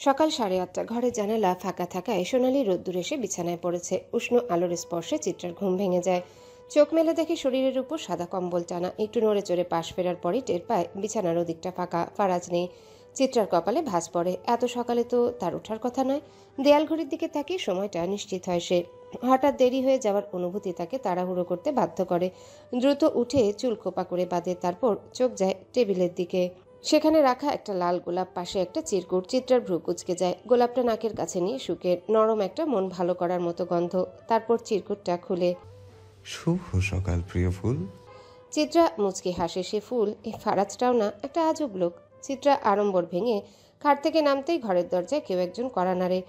সকাল 8:30। ঘরের জানালা ফাঁকা থাকায় সোনালি রোদ্দুর এসে বিছানায় পড়েছে। উষ্ণ আলোর স্পর্শে চিত্রার ঘুম ভেঙে যায়। চোখ মেলে দেখে শরীরের উপর সাদা কম্বল টানা। একটু নড়ে চড়ে পাশ ফেরার পরই টের পায় বিছানার ওদিকটা ফাঁকা, ফারাজ নেই। চিত্রার কপালে ভাঁজ পড়ে। এত সকালে তো তার ওঠার কথা নয়। দেয়াল ঘড়ির দিকে তাকিয়ে সময়টা নিশ্চিত হয় সে। হঠাৎ দেরি হয়ে যাওয়ার অনুভূতি তাকে তাড়াহুড়ো করতে বাধ্য করে। দ্রুত উঠে চুল খোপা করে বাঁধে, তারপর চোখ যায় টেবিলের দিকে। সেখানে রাখা একটা লাল গোলাপ, পাশে একটা চিরকুট। চিত্রার ভ্রু কুঁচকে যায়। গোলাপটা নাকের কাছে নিয়ে শুকে, নরম একটা মন ভালো করার মতো গন্ধ। তারপর চিরকুটটা খুলে। শুভ সকাল প্রিয় ফুল। চিত্রা মুচকি হাসে। সে ফুল, এই ফারাজটাও না একটা আজব লোক। চিত্রা আড়ম্বর ভেঙে খাট থেকে নামতেই ঘরের দরজায় কেউ একজন কড়া নাড়ে।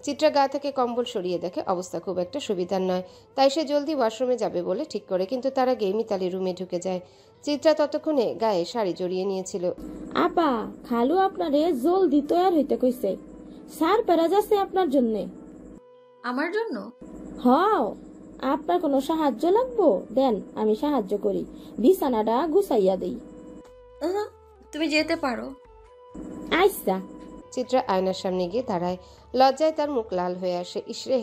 চিত্রা গা থেকে কম্বল সরিয়ে দেখে অবস্থা খুব একটা সুবিধার নয়। তাই সে জলদি ওয়াশরুমে যাবে বলে ঠিক করে, কিন্তু তার আগে মিতালি রুমে ঢুকে যায়। চিত্রা ততক্ষণে গায়ে শাড়ি জড়িয়ে নিয়েছিল। আপা, খালু আপনারে জলদি তৈয়ার হইতে কইছে। স্যার পেরাজ আছে আপনার জন্যে। আমার জন্য? হও, আপনার কোনো সাহায্য লাগবো? দেন, আমি সাহায্য করি। বিছানাটা গুছাইয়া দেই। তুমি যেতে পারো। আইসা। চিত্রা আয়নার সামনে গিয়ে দাঁড়ায়। লজ্জায় তার মুখ লাল হয়ে আসে। ইসরে,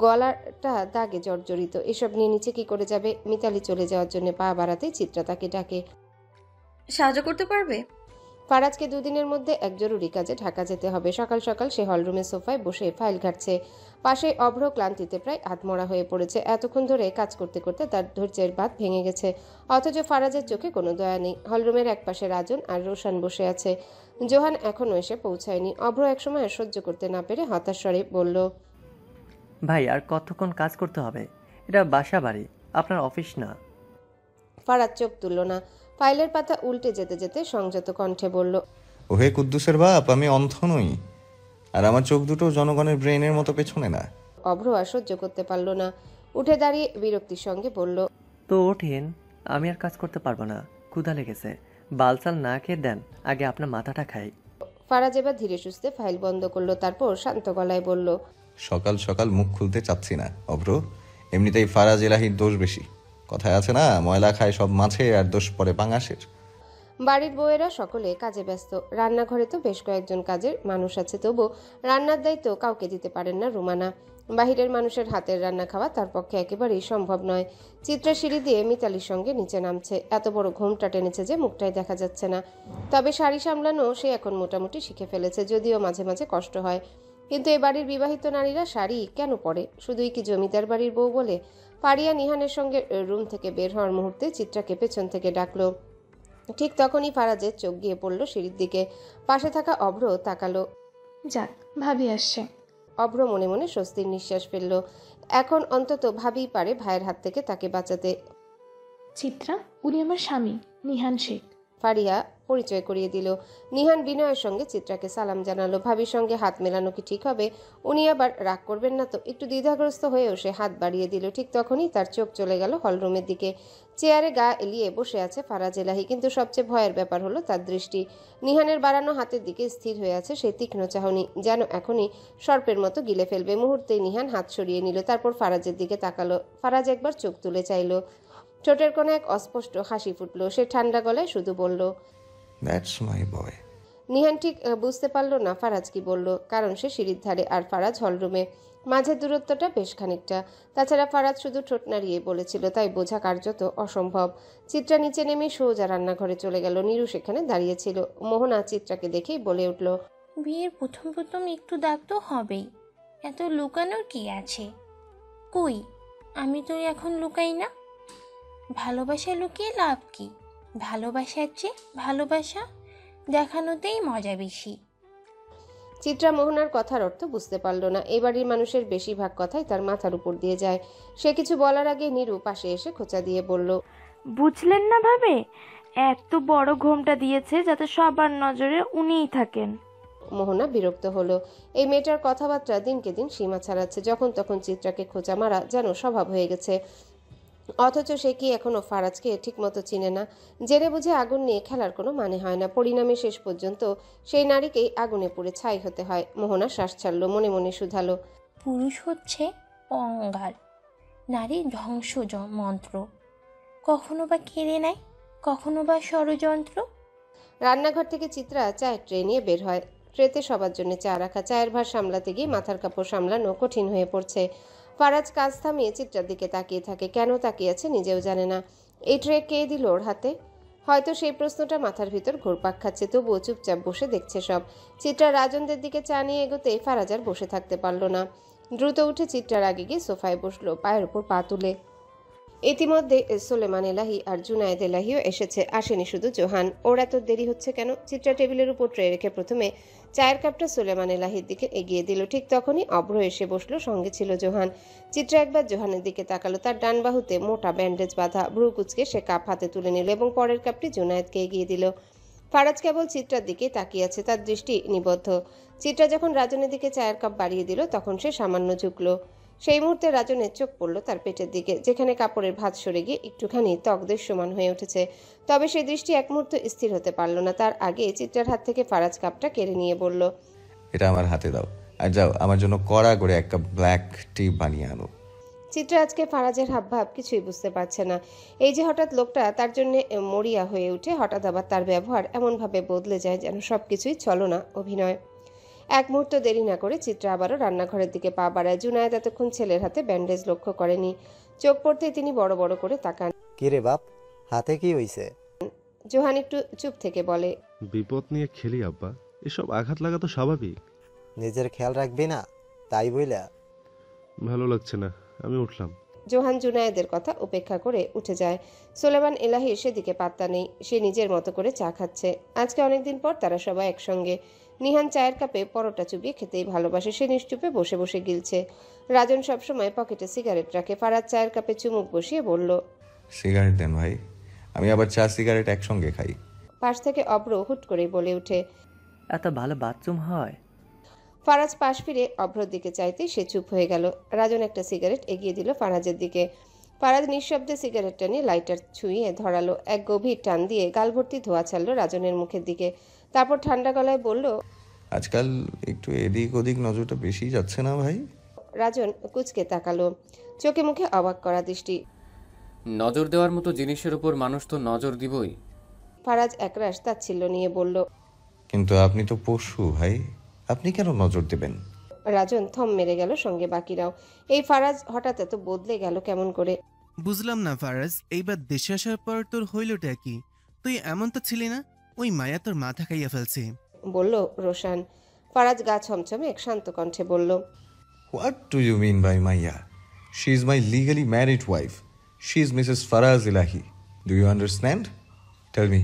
গলাটা দাগে জর্জরিত। এসব নিয়ে নিচে কি করে যাবে? মিতালি চলে যাওয়ার জন্য পা বাড়াতেই চিত্রা তাকে ডাকে। সাহায্য করতে পারবে? ফারাজকে দুদিনের মধ্যে এক জরুরি কাজে ঢাকা যেতে হবে। সকাল সকাল সে হলরুমের সোফায় বসে ফাইল ঘাটছে। পাশে অভ্র ক্লান্তিতে প্রায় আধমরা হয়ে পড়েছে। এতক্ষণ ধরে কাজ করতে করতে তার ধৈর্যের বাঁধ ভেঙে গেছে। অথচ ফারাজের চোখে কোনো দয়া নেই। হলরুমের একপাশে রাজন আর রোশান বসে আছে। জোহান এখনও এসে পৌঁছায়নি। অভ্র একসময় আর সহ্য করতে না পেরে হতাশ স্বরে বলল, ভাই আর কতক্ষণ কাজ করতে হবে? এটা বাসা বাড়ি, আপনার অফিস না। ফারাজ চোখ তুলল না। ফাইলের পাতা উল্টে যেতে যেতে সংযত কণ্ঠে বলল, ওহে কুদ্দুসের বাপ, আমি অন্ধ নই। আর আমার চোখ দুটো জনগণের ব্রেনের মতো পেছনে না। অভ্র আর সহ্য করতে পারল না। উঠে দাঁড়িয়ে বিরক্তির সঙ্গে বলল, তো ওঠেন, আমি আর কাজ করতে পারবো না, ক্ষুধা লেগেছে। বালসাল না খেয়ে দেন, আগে আপনার মাথাটা খাই। ফারাজ এবার ধীরে সুস্থে ফাইল বন্ধ করলো। তারপর শান্ত গলায় বলল, সকাল সকাল মুখ খুলতে চাচ্ছি না অভ্র। এমনিতেই ফারাজ এলাহির দোষ বেশি। কথায় আছে না, ময়লা খায় সব মাছে আর দোষ পড়ে পাঙাশের। বাড়ির বউয়েরা সকলে কাজে ব্যস্ত। রান্নাঘরে তো বেশ কয়েকজন কাজের মানুষ আছে, তবু রান্নার দায়িত্ব কাউকে দিতে পারেন না রুমানা। বাহিরের মানুষের হাতের রান্না খাওয়া তার পক্ষে একেবারেই সম্ভব নয়। চিত্রা সিঁড়ি দিয়ে মিতালির সঙ্গে নিচে নামছে। এত বড় ঘোমটা টেনেছে যে মুখটাই দেখা যাচ্ছে না। তবে শাড়ি সামলানো সে এখন মোটামুটি শিখে ফেলেছে, যদিও মাঝে মাঝে কষ্ট হয়। কিন্তু এ বাড়ির বিবাহিত নারীরা শাড়ি কেন পরে? শুধুই কি জমিদার বাড়ির বউ বলে? পারিয়া নিহানের সঙ্গে রুম থেকে বের হওয়ার মুহূর্তে চিত্রাকে পেছন থেকে ডাকলো। ঠিক তখনই ফারাজের চোখ গিয়ে পড়ল সিঁড়ির দিকে। পাশে থাকা অভ্র তাকালো। যাক, ভাবি আসছে। অভ্র মনে মনে স্বস্তির নিঃশ্বাস ফেলল। এখন অন্তত ভাবিই পারে ভাইয়ের হাত থেকে তাকে বাঁচাতে। চিত্রা, উনি আমার স্বামী, নিহান শেখ। ফারিয়া পরিচয় করিয়ে দিল। নিহান বিনয়ের সঙ্গে চিত্রাকে সালাম জানালো। ভাবির সঙ্গে হাত মেলানো কি ঠিক হবে? উনি আবার রাগ করবেন না তো? একটু দ্বিধাগ্রস্ত হয়েও সে হাত বাড়িয়ে দিল। ঠিক তখনই তার চোখ চলে গেল হলরুমের দিকে। চেয়ারে গা এলিয়ে বসে আছে ফারাজ এলাহি, কিন্তু সবচেয়ে ভয়ের ব্যাপার হলো তার দৃষ্টি নিহানের বাড়ানো হাতের দিকে স্থির হয়ে আছে সেই তীক্ষ্ণ চাহনি, যেন এখনই সর্পের মতো গিলে ফেলবে। মুহূর্তেই নিহান হাত সরিয়ে নিল, তারপর ফারাজের দিকে তাকালো। ফারাজ একবার চোখ তুলে চাইল। ঠোঁটের কোণে এক অস্পষ্ট হাসি ফুটল। সে ঠান্ডা গলায় শুধু বলল, দ্যাটস মাই বয়। নিহান ঠিক বুঝতে পারল না ফারাজ কি বলল, কারণ সে সিঁড়ির ধারে আর ফারাজ হলরুমে। মাঝের দূরত্বটা বেশ খানিকটা। তাছাড়া ফারাজ শুধু ঠোঁট নাড়িয়ে বলেছিল, তাই বোঝা কার্যত অসম্ভব। চিত্রা নিচে নেমে সোজা রান্নাঘরে চলে গেল। নীরু সেখানে দাঁড়িয়েছিল। মোহনা চিত্রাকে দেখেই বলে উঠল, বিয়ের প্রথম প্রথম একটু দাগ তো হবেই, এত লুকানোর কি আছে? কই, আমি তো এখন লুকাই না। ভালোবাসা লুকিয়ে লাভ কি? ভালোবাসার চেয়ে ভালোবাসা দেখানোতেই মজা বেশি। চিত্রা মোহনার কথার অর্থ বুঝতে পারল না। এই বাড়ির মানুষের বেশিরভাগ কথাই তার মাথার উপর দিয়ে যায়। সে কিছু বলার আগে নীরু পাশে এসে খোঁচা দিয়ে বলল, বুঝলেন না ভাবে, এত বড় ঘোমটা দিয়েছে যাতে সবার নজরে উনিই থাকেন। মোহনা বিরক্ত হলো। এই মেয়েটার কথাবার্তা দিনকে দিন সীমা ছাড়াচ্ছে। যখন তখন চিত্রাকে খোঁচা মারা যেন স্বভাব হয়ে গেছে। অথচ সে কি এখনো ফারাজকে ঠিকমতো চিনে না? জেনে বুঝে আগুন নিয়ে খেলার কোনো মানে হয় না। পরিণামে শেষ পর্যন্ত সেই নারীকেই আগুনে পুড়ে ছাই হতে হয়। মোহনা শ্বাস ছাড়ল, মনে মনে শুধালো, পুরুষ হচ্ছে অঙ্গার, নারী ধ্বংস মন্ত্র। কখনো বা কেড়ে নেয়, কখনো বা ষড়যন্ত্র। রান্নাঘর থেকে চিত্রা চায়ের ট্রে নিয়ে বের হয়। ট্রেতে সবার জন্য চা রাখা। চায়ের ভার সামলাতে গিয়ে মাথার কাপড় সামলানো কঠিন হয়ে পড়ছে। ফারাজ কাজ থামিয়ে চিত্রার দিকে তাকিয়ে থাকে। কেন তাকিয়ে আছে নিজেও জানে না। এই ট্রে কে দিল ওর হাতে? হয়তো সেই প্রশ্নটা মাথার ভিতর ঘুরপাক খাচ্ছে, তবুও চুপচাপ বসে দেখছে সব। চিত্রা রাজনদের দিকে চা নিয়ে এগোতেই ফারাজ আর বসে থাকতে পারল না। দ্রুত উঠে চিত্রার আগে গিয়ে সোফায় বসলো, পায়ের উপর পা তুলে। ইতিমধ্যে সোলেমান এলাহি আর জুনায়েদ এলাহিও এসেছে। আসেনি শুধু জোহান। ওর এত দেরি হচ্ছে কেন? চিত্রা টেবিলের উপর ট্রে রেখে প্রথমে চায়ের কাপটা সোলেমান এলাহির দিকে এগিয়ে দিল। ঠিক তখনই অভ্র এসে বসলো, সঙ্গে ছিল জোহান। চিত্রা একবার জোহানের দিকে তাকালো। তার ডান বাহুতে মোটা ব্যান্ডেজ বাঁধা। ভ্রু কুচকে সে কাপ হাতে তুলে নিল এবং পরের কাপটি জুনায়েদকে এগিয়ে দিল। ফারাজ কেবল চিত্রার দিকেই তাকিয়ে আছে, তার দৃষ্টি নিবদ্ধ। চিত্রা যখন রাজনের দিকে চায়ের কাপ বাড়িয়ে দিল তখন সে সামান্য ঝুঁকলো। সেই মুহূর্তে রাজনের চোখ পড়ল তার পেটের দিকে, যেখানে কাপড়ের ভাঁজ সরে গিয়ে একটুখানি ত্বক দৃশ্যমান হয়ে উঠেছে। তবে সেই দৃষ্টি এক মুহূর্ত স্থির হতে পারল না। তার আগে চিত্রার হাত থেকে ফারাজ কাপটা কেড়ে নিয়ে বলল, এটা আমার হাতে দাও, আর যাও আমার জন্য কড়া করে এক কাপ ব্ল্যাক টি বানিয়ে আনো। চিত্রা আজকে ফারাজের হাবভাব কিছুই বুঝতে পারছে না। এই যে হঠাৎ লোকটা তার জন্য মরিয়া হয়ে উঠে, হঠাৎ আবার তার ব্যবহার এমনভাবে বদলে যায় যেন সবকিছুই ছলনা, অভিনয়। এক মুহূর্ত দেরি না করে চিত্রা আবারও রান্নাঘরের দিকে পা বাড়ায়। জুনায়েদ এতক্ষণ ছেলের হাতে ব্যান্ডেজ লক্ষ্য করেনি। চোখ পড়তেই তিনি বড় বড় করে তাকান। কিরে বাপ, হাতে কি হইছে? জোহান একটু চুপ থেকে বলে, বিপদ নিয়ে খেলি আব্বা, এসব আঘাত লাগা তো স্বাভাবিক। নিজের খেয়াল রাখবি না তাই বইলা? ভালো লাগছে না, আমি উঠলাম। জোহান জুনায়েদের কথা উপেক্ষা করে উঠে যায়। সোলেমান এলাহির সেদিকে পাত্তা নেই। সে নিজের মতো করে চা খাচ্ছে। আজকে অনেকদিন পর তারা সবাই একসঙ্গে। নিহান চায়ের কাপে পরোটা চুবিয়ে খেতেই ভালোবাসে। সে নিশ্চুপে বসে বসে গিলছে। রাজন সবসময় পকেটে সিগারেট রাখে। ফারাজ চায়ের কাপে চুমুক বসিয়ে বলল, সিগারেট দেন ভাই, আমি আবার চা সিগারেট একসঙ্গে খাই। পাশ থেকে অভ্র হুট করেই বলে ওঠে, এত ভালো বাথরুম হয়? ফারাজ পাশ ফিরে অভ্রর দিকে চাইতেই সে চুপ হয়ে গেল। রাজন একটা সিগারেট এগিয়ে দিল ফারাজের দিকে। ফারাজ নিঃশব্দে সিগারেটটা নিয়ে লাইটার ছুঁয়ে ধরালো। এক গভীর টান দিয়ে গালভর্তি ধোঁয়া ছাড়লো রাজনের মুখের দিকে। তারপর ঠান্ডা গলায় বলল, আজকাল একটু এদিক ওদিক নজরটা বেশি যাচ্ছে না ভাই? রাজন কুচকে তাকালো, চোখে মুখে অবাক করা দৃষ্টি। নজর দেওয়ার মতো জিনিসের উপর মানুষ তো নজর দিবই। ফারাজ একরাশ তাচ্ছিল্য নিয়ে বলল, কিন্তু আপনি তো পশু ভাই, আপনি কেন নজর দেবেন? রাজন থম মেরে গেল, সঙ্গে বাকিরাও। এই ফারাজ হঠাৎ এত বদলে গেল কেমন করে? বুঝলাম না ফারাজ, এইবার দেশে আসার পর তোর হইলটা কি? তুই এমন তো ছিলি না। ওই মায়া তোর মাথা খাইয়া ফেলছে, বলল রোশান। ফারাজ গা ছমছমে এক শান্ত কণ্ঠে বলল, What do you mean by Maya? She is my legally married wife. She is Mrs. Faraz Ilahi. Do you understand? Tell me.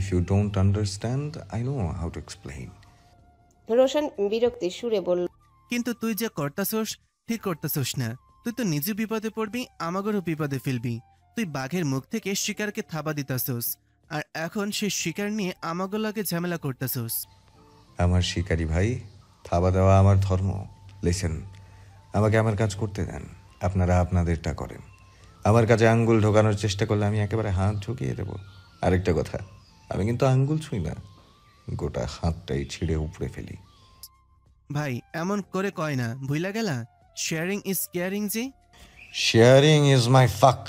If you don't understand, I know how to explain. Roshan বিরক্তির সুরে বলল, কিন্তু তুই যা করতাছোস ঠিক করতাছোস না। তুই তো নিজে বিপদে পড়বি, আমাগরও বিপদে ফেলবি। তুই বাঘের মুখ থেকে শিকারকে থাবা দিতাছোস, আর এখন সেই শিকার নিয়ে আমাগো লাগে ঝামেলা করতাছোস। আমার শিকারী ভাই, থাবা দেওয়া আমার ধর্ম। লিসেন, আমাকে আমার কাজ করতে দেন, আপনারা আপনাদেরটা করেন। আমার কাছে আঙ্গুল ঢোকানোর চেষ্টা করলে আমি একেবারে হাত ঢুকিয়ে দেব। আরেকটা কথা, আমি কিন্তু আঙ্গুল ছুঁই না, গোটা হাতটাই ছিঁড়ে উপড়ে ফেলি। ভাই এমন করে কয় না, ভুইলা গেলা? Sharing is caring. যে শেয়ারিং ইজ মাই ফাক।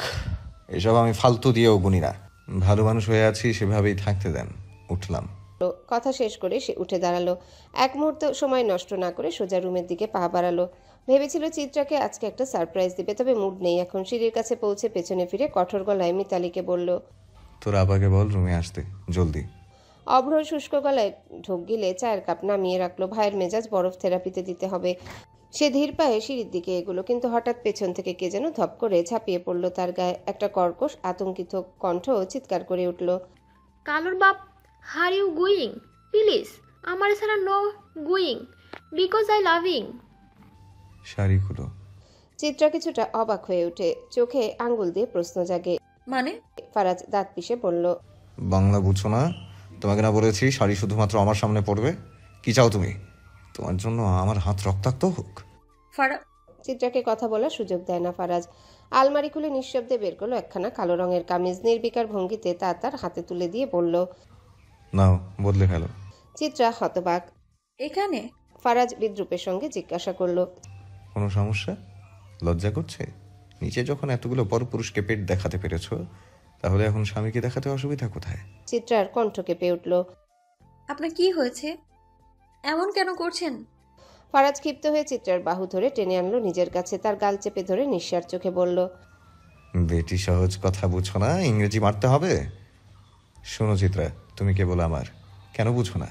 এসব আমি ফালতু দিয়েও গুনি না। ভালো মানুষ হয়ে আছি, সেভাবেই থাকতে দেন। উঠলাম। কথা শেষ করে সে উঠে দাঁড়ালো। এক মুহূর্ত সময় নষ্ট না করে সোজা রুমের দিকে পা বাড়ালো। ভেবেছিল চিত্রাকে আজকে একটা সারপ্রাইজ দিবে, তবে মুড নেই এখন। সিঁড়ির কাছে পৌঁছে পেছনে ফিরে কঠোর গলায় মিতালিকে বলল, তোর আপাকে বল রুমে আসতে, জলদি। অভ্র শুষ্ক গলায় ঢোক গিলে চায়ের কাপ নামিয়ে রাখলো। ভাইয়ের মেজাজ বরফ থেরাপিতে দিতে হবে। সে ধীর পায়ে সিঁড়ির দিকে এগুলো, কিন্তু হঠাৎ পেছন থেকে কে যেন ধপ করে ঝাঁপিয়ে পড়ল তার গায়ে। একটা কর্কশ আতঙ্কিত কণ্ঠ চিৎকার করে উঠল, কালুর বাপ, হার ইউ গোয়িং? প্লিজ আমার ছাড়া no going, because I loving. শাড়িগুলো। চিত্রা কিছুটা অবাক হয়ে ওঠে, চোখে আঙ্গুল দিয়ে প্রশ্ন জাগে। মানে? ফারাজ দাঁত পিষে বলল, বাংলা বুঝছো না? তোমাকে না বলেছি শাড়ি শুধুমাত্র আমার সামনে পড়বে? কি চাও তুমি? তোমার জন্য আমার হাত রক্তাক্ত হোক? চিত্রাকে কথা বলার সুযোগ দেয় না ফারাজ। আলমারি খুলে নিঃশব্দে বের করলো একখানা কালো রঙের কামিজ। নির্বিকার ভঙ্গিতে তা তার হাতে তুলে দিয়ে বলল, নাও, বদলে ফেলো। চিত্রা হতবাক। এখানে? ফারাজ বিদ্রুপের সঙ্গে জিজ্ঞাসা করলো, কোনো সমস্যা? লজ্জা করছে? নিচে যখন এতগুলো বড় পুরুষকে পেট দেখাতে পেরেছো, তাহলে এখন স্বামীকে দেখাতে অসুবিধা কোথায়? চিত্রার কণ্ঠ কেঁপে উঠল। আপনার কি হয়েছে? এমন কেন করছেন? ফারাজ ক্ষিপ্ত হয়ে চিত্রার বাহু ধরে টেনে আনলো নিজের কাছে, তার গাল চেপে ধরে নিঃশ্বাস চোখে বলল, বেটি সহজ কথা বুঝো না, ইংরেজি মারতে হবে? শোনো চিত্রা, তুমি কেবল আমার, কেন বুঝো না?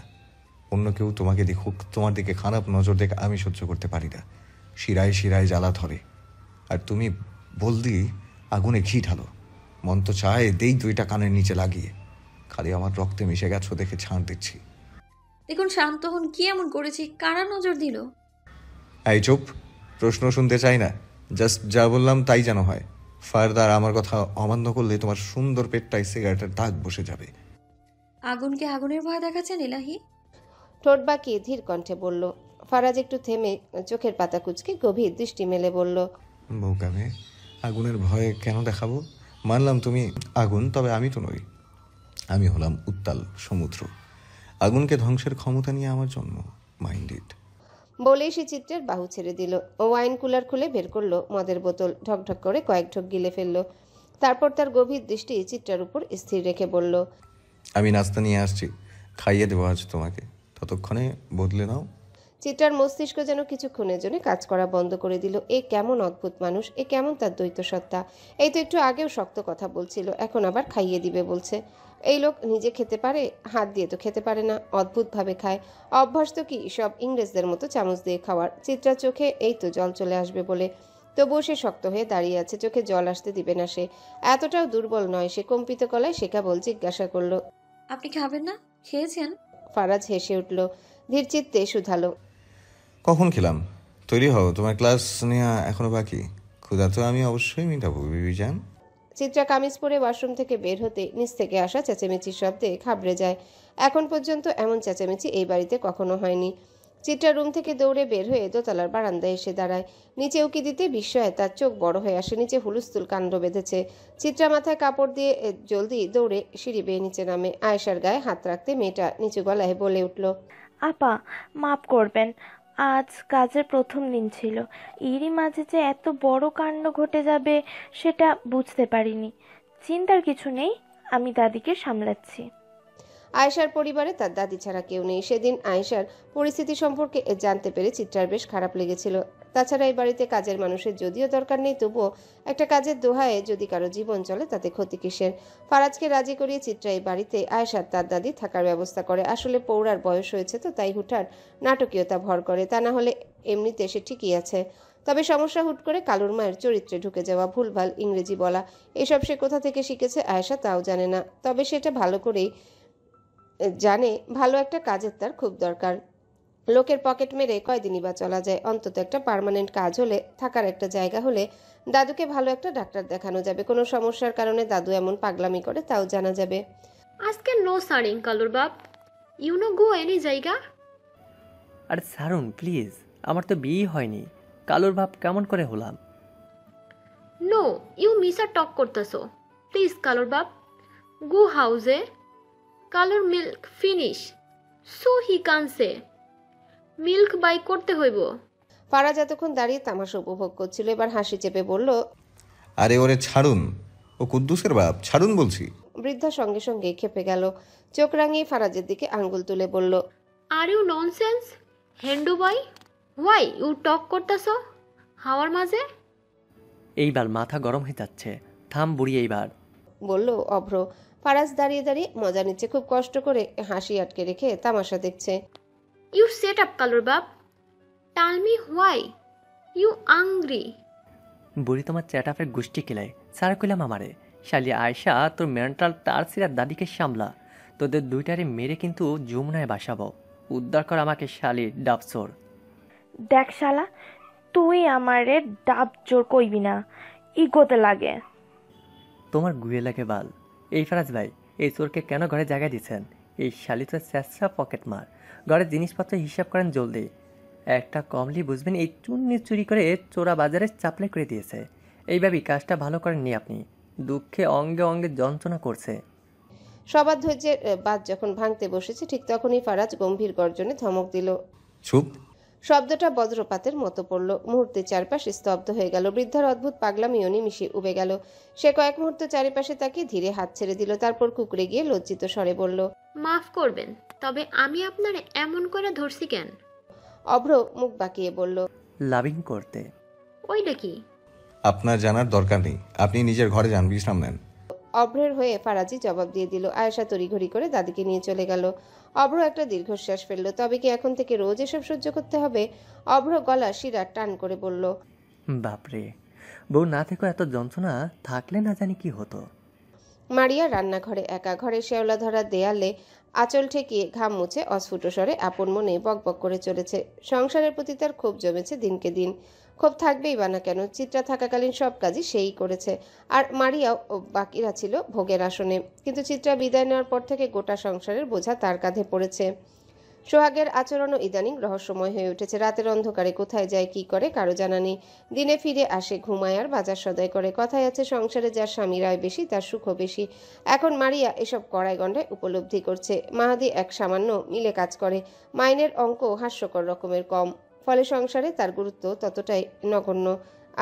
অন্য কেউ তোমাকে দেখুক, তোমার দিকে খারাপ নজর দেখে আমি সহ্য করতে পারি না। শিরায় শিরায় জ্বালা ধরে। আর তুমি বলদি আগুনে ঘি ঢালো, মন তো চায় দেই দুইটা কানের নিচে লাগিয়ে। খালি আমার রক্তে মিশে গেছো দেখে ছাড় দিচ্ছি। দেখুন শান্ত হন, কি এমন করেছি? কারা নজর দিল? এই চুপ, প্রশ্ন শুনতে চাই না, জাস্ট যা বললাম তাই যেন হয়। ফারদার আমার কথা অমান্য করলে তোমার সুন্দর পেটটায় সিগারেটের দাগ বসে যাবে। আগুনকে আগুনের ভয় দেখাচ্ছেন এলাহি? ঠোঁট বাঁকিয়ে ধীর কণ্ঠে বলল। ফারাজ একটু থেমে চোখের পাতা কুঁচকে গভীর দৃষ্টি মেলে বলল, বউকামে, আগুনের ভয়ে কেন দেখাবো? মানলাম তুমি আগুন, তবে আমি তো নই। আমি হলাম উত্তাল সমুদ্র। আগুনকে ধ্বংসের ক্ষমতা নিয়ে আমার জন্ম। Mind it. বলেই সে চিত্রের বাহু ছেড়ে দিল। ও ওয়াইন কুলার খুলে বের করলো মদের বোতল, ঢকঢক করে কয়েক ঢোক গিলে ফেললো। তারপর তার গভীর দৃষ্টি চিত্রার উপর স্থির রেখে বলল, আমি নাস্তা নিয়ে আসছি, খাইয়ে দেবো আজ তোমাকে, ততক্ষণে বদলে নাও। চিত্রার মস্তিষ্ক যেন কিছুক্ষণের জন্য কাজ করা বন্ধ করে দিল। এ কেমন অদ্ভুত মানুষ, এ কেমন তার দ্বৈত সত্তা। এই তো একটু আগেও শক্ত কথা বলছিল, এখন আবার খাইয়ে দিবে বলছে। এই লোক নিজে খেতে পারে? হাত দিয়ে তো খেতে পারে না, অদ্ভুতভাবে খায়। অভ্যাস তো কি সব ইংরেজদের মতো চামচ দিয়ে খাওয়ার। চিত্রার চোখে এই তো জল চলে আসবে বলে, তবুও সে শক্ত হয়ে দাঁড়িয়ে আছে, চোখে জল আসতে দিবে না সে। এতটাও দুর্বল নয় সে। কম্পিত গলায় সে কেবল জিজ্ঞাসা করলো, আপনি খাবেন না? খেয়েছেন? ফারাজ হেসে উঠল, ধীর চিত্তে শুধালো, কখন খেলাম? তৈরি হও, তোমার ক্লাস নেওয়া এখনো বাকি। ক্ষুধা তো আমি অবশ্যই মিটাবো বিবি জান। চিত্রা কামিজ পরে ওয়াশরুম থেকে বের হতে নিচ থেকে আসা চেঁচেমেচির শব্দে ঘাবড়ে যায়। এখন পর্যন্ত এমন চেঁচেমেচি এই বাড়িতে কখনো হয়নি। চিত্রা রুম থেকে দৌড়ে বের হয়ে দোতলার বারান্দায় এসে দাঁড়ায়। নিচে উকি দিতে বিস্ময়ে তার চোখ বড় হয়ে আসে। নিচে হুলস্থুল কাণ্ড বেঁধেছে। চিত্রা মাথায় কাপড় দিয়ে জলদি দৌড়ে সিঁড়ি বেয়ে নিচে নামে। আয়েশার গায়ে হাত রাখতে মেয়েটা নিচু গলায় বলে উঠল, আপা মাফ করবেন, আজ কাজের প্রথম দিন ছিল। এরই মাঝে যে এত বড় কাণ্ড ঘটে যাবে সেটা বুঝতে পারিনি। চিন্তার কিছু নেই, আমি দাদিকে সামলাচ্ছি। আয়েশার পরিবারে তার দাদি ছাড়া কেউ নেই। সেদিন আয়েশার পরিস্থিতি সম্পর্কে জানতে পেরে চিত্রার বেশ খারাপ লেগেছিল। তাছাড়া এই বাড়িতে কাজের মানুষের যদিও দরকার নেই, তবুও একটা কাজের দোহায়ে যদি কারো জীবন চলে তাতে ক্ষতি কিসের? ফারাজকে রাজি করিয়ে চিত্রা এই বাড়িতে আয়েশার তার দাদি থাকার ব্যবস্থা করে। আসলে পৌরার বয়স হয়েছে তো, তাই হুটহাট নাটকীয়তা ভর করে। তা না হলে এমনিতে সে ঠিকই আছে। তবে সমস্যা হুট করে কালুর মায়ের চরিত্রে ঢুকে যাওয়া, ভুলভাল ইংরেজি বলা, এসব সে কোথা থেকে শিখেছে আয়েশা তাও জানে না। তবে সেটা ভালো করেই জানে ভালো একটা কাজের তার খুব দরকার। লোকের পকেট মেরে কয়দিনই বা চলা যায়? অন্তত একটা পার্মানেন্ট কাজ হলে, থাকার একটা জায়গা হলে দাদুকে ভালো একটা ডাক্তার দেখানো যাবে। কোনো সমস্যার কারণে দাদু এমন পাগলামি করে তাও জানা যাবে। আজকে নো সারিং কালুর বাপ, ইউ নো গো এনি জায়গা। আরে ছাড়ুন প্লিজ, আমার তো বিয়ে হয়নি, কালুর ভাব কেমন করে হলাম? নো, ইউ মিসা টক করতেছো। প্লিজ কালুর বাপ, গো হাউসে। কালুর মিল্ক ফিনিশ, সো হি কান সে মিল্ক বাই করতে হইব। ফারাজ এতক্ষণ দাঁড়িয়ে তামাশা উপভোগ করছিল, এবার হাসি চেপে বলল, আরে ওরে ছাড়ুন, ও কুদ্দুসের বাপ, ছাড়ুন বলছি। বৃদ্ধা সঙ্গে সঙ্গে খেপে গেল। চোখ রাঙিয়ে ফারাজের দিকে আঙ্গুল তুলে বলল, are you nonsense Hindu boy, why you talk করতেছো হাওয়ার মাঝে? এইবার মাথা গরম হয়ে যাচ্ছে, থাম বুড়ি এইবার, বলল অভ্র। ফারাজ দাঁড়িয়ে দাঁড়িয়ে মজা নিচ্ছে, খুব কষ্ট করে হাসি আটকে রেখে তামাশা দেখছে। ইউ সেট আপ কালুর বাপ, টেল মি হোয়াই ইউ আংরি। বুড়ি তোমার চ্যাটাফের গোষ্ঠী কিলাই সারা কইলাম আমারে। শালি আয়সা, তোর মেন্টাল তার সিরা দাদিকে সামলা, তোদের দুইটারে মেরে কিন্তু যমুনায় বাসাবো। উদ্ধার কর আমাকে শালি ডাবসোর। দেখ শালা, তুই আমারে ডাব জোর কইবি না, ইগোতে লাগে। তোমার গুয়ে লাগে বাল। এই ফারাজ ভাই, এই চোরকে কেন ঘরে জায়গা দিচ্ছেন? এই শালি তো চেষ্টা পকেট মার, ঘরের জিনিসপত্র হিসাব করেন জলদি। একটা কমলি বুঝবেন, এই চুন্নি চুরি করে চোরা বাজারে চাপলাই করে দিয়েছে। এইভাবেই কাজটা ভালো করেননি আপনি। দুঃখে অঙ্গে অঙ্গে যন্ত্রণা করছে। সবার ধৈর্যের বাদ যখন ভাঙতে বসেছে, ঠিক তখনই ফারাজ গম্ভীর গর্জনে ধমক দিল। চুপ। শব্দটা বজ্রপাতের মতো পড়ল। মুহূর্তে চারপাশ স্তব্ধ হয়ে গেল। বৃদ্ধার অদ্ভুত পাগলামিও নিমিষে উবে গেল। সে কয়েক মুহূর্ত চারিপাশে তাকিয়ে ধীরে হাত ছেড়ে দিল, তারপর কুকড়ে গিয়ে লজ্জিত স্বরে বলল, মাফ করবেন। তবে আমি আপনার এমন করে ধরছি কেন? অভ্র মুখ বাঁকিয়ে বলল, লাভিং করতে। ওইটা কি? আপনার জানার দরকার নেই, আপনি নিজের ঘরে যান, বিশ্রাম নেন। অভ্রের হয়ে ফারাজি জবাব দিয়ে দিল। আয়েশা তড়িঘড়ি করে দাদিকে নিয়ে চলে গেল। অভ্র একটা দীর্ঘশ্বাস ফেলল। তবে কি এখন থেকে রোজ এসব সহ্য করতে হবে? অভ্র গলা শিরা টান করে বলল, বাপরে, বউ না থেকেও এত যন্ত্রণা থাকলে না জানি কি হতো। মারিয়া রান্নাঘরে একা, ঘরে শেওলা ধরা দেয়ালে আঁচল ঠেকিয়ে ঘাম মুছে অস্ফুট স্বরে আপন মনে বকবক করে চলেছে। সংসারের প্রতি তার ক্ষোভ জমেছে দিনকে দিন। ক্ষোভ থাকবেই বা না কেন, চিত্রা থাকাকালীন সব কাজই সেই করেছে, আর মারিয়াও বাকিরা ছিল ভোগের আসনে। কিন্তু চিত্রা বিদায় নেওয়ার পর থেকে গোটা সংসারের বোঝা তার কাঁধে পড়েছে। সোহাগের আচরণও ইদানিং রহস্যময় হয়ে উঠেছে। রাতের অন্ধকারে কোথায় যায়, কি করে, কারো জানা নেই। দিনে ফিরে আসে, ঘুমায় আর বাজার সদাই করে। কথায় আছে, সংসারে যার স্বামীর আয় বেশি তার সুখও বেশি। এখন মারিয়া এসব কড়াই গণ্ডায় উপলব্ধি করছে। মাহাদি এক সামান্য মিলে কাজ করে, মাইনের অঙ্ক হাস্যকর রকমের কম, ফলে সংসারে তার গুরুত্ব ততটাই নগণ্য।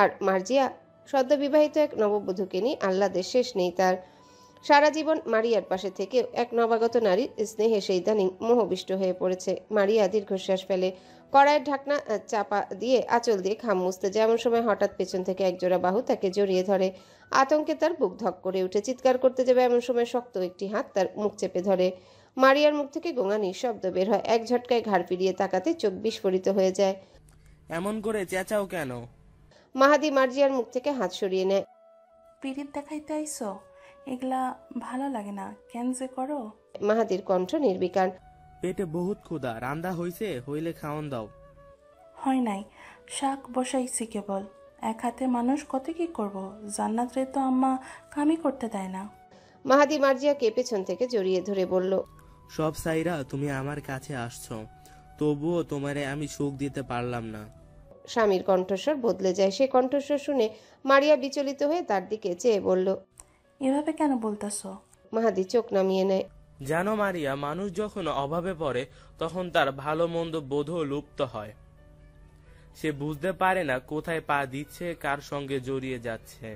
আর মার্জিয়া সদ্য বিবাহিত এক নববধূকে নিয়ে আহ্লাদের শেষ নেই তার। সারা জীবন মারিয়ার পাশে থেকে এক নবাগত নারীর স্নেহে সেই ইদানিং মোহবিষ্ট হয়ে পড়েছে। মারিয়া দীর্ঘশ্বাস ফেলে, কড়াইয়ের ঢাকনা চাপা দিয়ে আঁচল দিয়ে খাম মুছতে যেমন সময় হঠাৎ পেছন থেকে একজোড়া বাহু তাকে জড়িয়ে ধরে। আতঙ্কে তার বুক ধক করে উঠে। চিৎকার করতে যাবে এমন সময় শক্ত একটি হাত তার মুখ চেপে ধরে। মারিয়ার মুখ থেকে গোঙা নিঃশব্দ বের হয়। এক ঝটকায় ঘাড় ফিরিয়ে তাকাতে চোখ বিস্ফোরিত হয়ে যায়। এমন করে চেঁচাও কেন? মাহাদি মার্জিয়ার মুখ থেকে হাত সরিয়ে নেয়। পিরিত দেখাইতে আইসো? এগুলা ভালো লাগে না, কেন যে করো? মাহাদির কণ্ঠ নির্বিকার। পেটে বহুত ক্ষুধা, রান্দা হইছে, হইলে খাওয়ান দাও। হয় নাই, শাক বসাইছি কেবল। এক হাতে মানুষ কত কি করব, জান্নাত রে তো আম্মা কামই করতে দেয় না। মাহাদি মার্জিয়াকে পেছন থেকে জড়িয়ে ধরে বলল, সব সাইরা তুমি আমার কাছে আসছো, তবুও তোমারে আমি সুখ দিতে পারলাম না। স্বামীর কণ্ঠস্বর বদলে যায়। সে কণ্ঠস্বর শুনে মারিয়া বিচলিত হয়ে তার দিকে চেয়ে বলল, এভাবে কেন বলতেছো? মাহাদি চোখ নামিয়ে নেয়। জানো মারিয়া, মানুষ যখন অভাবে পড়ে তখন তার ভালো মন্দ বোধও লুপ্ত হয়। সে বুঝতে পারে না কোথায় পা দিচ্ছে, কার সঙ্গে জড়িয়ে যাচ্ছে।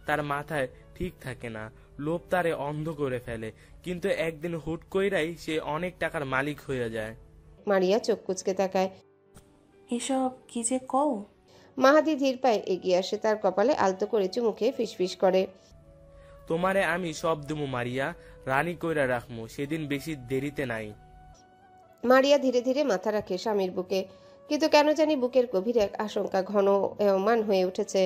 তার মাথায় ঠিক থাকে না, লোভ তারে অন্ধ করে ফেলে। কিন্তু একদিন হুট কইরাই সে অনেক টাকার মালিক হয়ে যায়। মারিয়া চোখ কুচকে তাকায়। এসব কি যে কও? মাহাদি ধীর পায়ে এগিয়ে আসে, তার কপালে আলতো করে চুমু খেয়ে ফিসফিস করে, তোমারে আমি সব দেবো মারিয়া, রানী কইরা রাখমু, সেদিন বেশি দেরিতে নাই। মারিয়া ধীরে ধীরে মাথা রাখে স্বামীর বুকে। কিন্তু কেন জানি বুকের গভীরে এক আশঙ্কা ঘন মান হয়ে উঠেছে।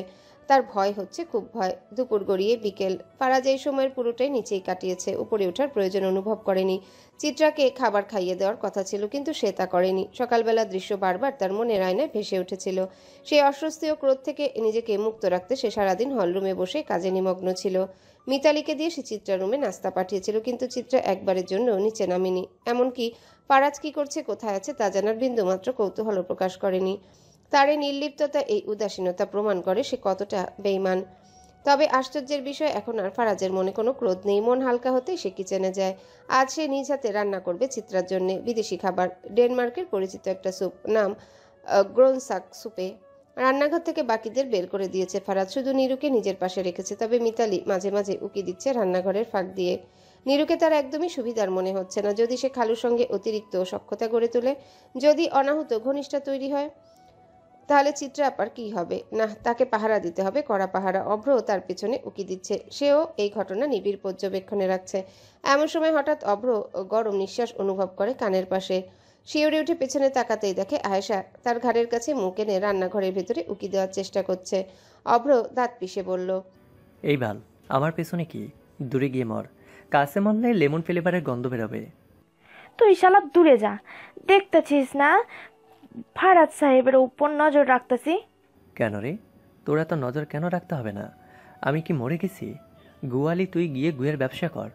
তার ভয় হচ্ছে, খুব ভয়। দুপুর গড়িয়ে বিকেল। ফারাজ এই সময়ের পুরোটাই নিচেই কাটিয়েছে, উপরে ওঠার প্রয়োজন অনুভব করেনি। চিত্রাকে খাবার খাইয়ে দেওয়ার কথা ছিল, কিন্তু সে তা করেনি। সকালবেলা দৃশ্য বারবার তার মনের আয়নায় ভেসে উঠেছিল। সেই অস্বস্তি ও ক্রোধ থেকে নিজেকে মুক্ত রাখতে সে সারাদিন হলরুমে বসে কাজে নিমগ্ন ছিল। মিতালিকে দিয়ে সে চিত্রা রুমে নাস্তা পাঠিয়েছিল, কিন্তু চিত্রা একবারের জন্য নিচে নামেনি। এমনকি ফারাজ কি করছে, কোথায় আছে তা জানার বিন্দুমাত্র কৌতূহল প্রকাশ করেনি। তার এই নির্লিপ্ততা, এই উদাসীনতা প্রমাণ করে সে কতটা বেঈমান। তবে আশ্চর্যের বিষয়, এখন আর ফারাজের মনে কোনো ক্রোধ নেই। মন হালকা হতেই সে কিচেনে যায়। আজ সে নিজ হাতে রান্না করবে চিত্রার জন্য বিদেশি খাবার, ডেনমার্কের পরিচিত একটা স্যুপ, নাম গ্রোনসাক স্যুপে। রান্নাঘর থেকে বাকিদের বের করে দিয়েছে ফারাজ, শুধু নীরুকে নিজের পাশে রেখেছে। তবে মিতালি মাঝে মাঝে উকি দিচ্ছে রান্নাঘরের ফাঁক দিয়ে। নীরুকে তার একদমই সুবিধার মনে হচ্ছে না। যদি সে খালুর সঙ্গে অতিরিক্ত সখ্যতা গড়ে তোলে, যদি অনাহুত ঘনিষ্ঠা তৈরি হয়, তাহলে চিত্রা আপার কি হবে? না, তাকে পাহারা দিতে হবে, কড়া পাহারা। অভ্র তার পেছনে উকি দিচ্ছে, সেও এই ঘটনা নিবিড় পর্যবেক্ষণে রাখছে। এমন সময় হঠাৎ অভ্র গরম নিঃশ্বাস অনুভব করে কানের পাশে। শিউরে উঠে পেছনে তাকাতেই দেখে আয়েশা তার ঘাড়ের কাছে মুখ এনে রান্নাঘরের ভেতরে উকি দেওয়ার চেষ্টা করছে। অভ্র দাঁত পিষে বলল, এই বাল, আমার পেছনে কি? দূরে গিয়ে মর, কাছে মরলে লেমন ফ্লেভারের গন্ধ বেরোবে। তুই শালা দূরে যা, দেখতেছিস না ফারাজ সাহেবের উপর নজর রাখতেছি। কেন রে, তোরা তো নজর কেন রাখতে হবে না? আমি কি মরে গেছি? গুয়ালি, তুই গিয়ে গুয়ের ব্যবসা কর,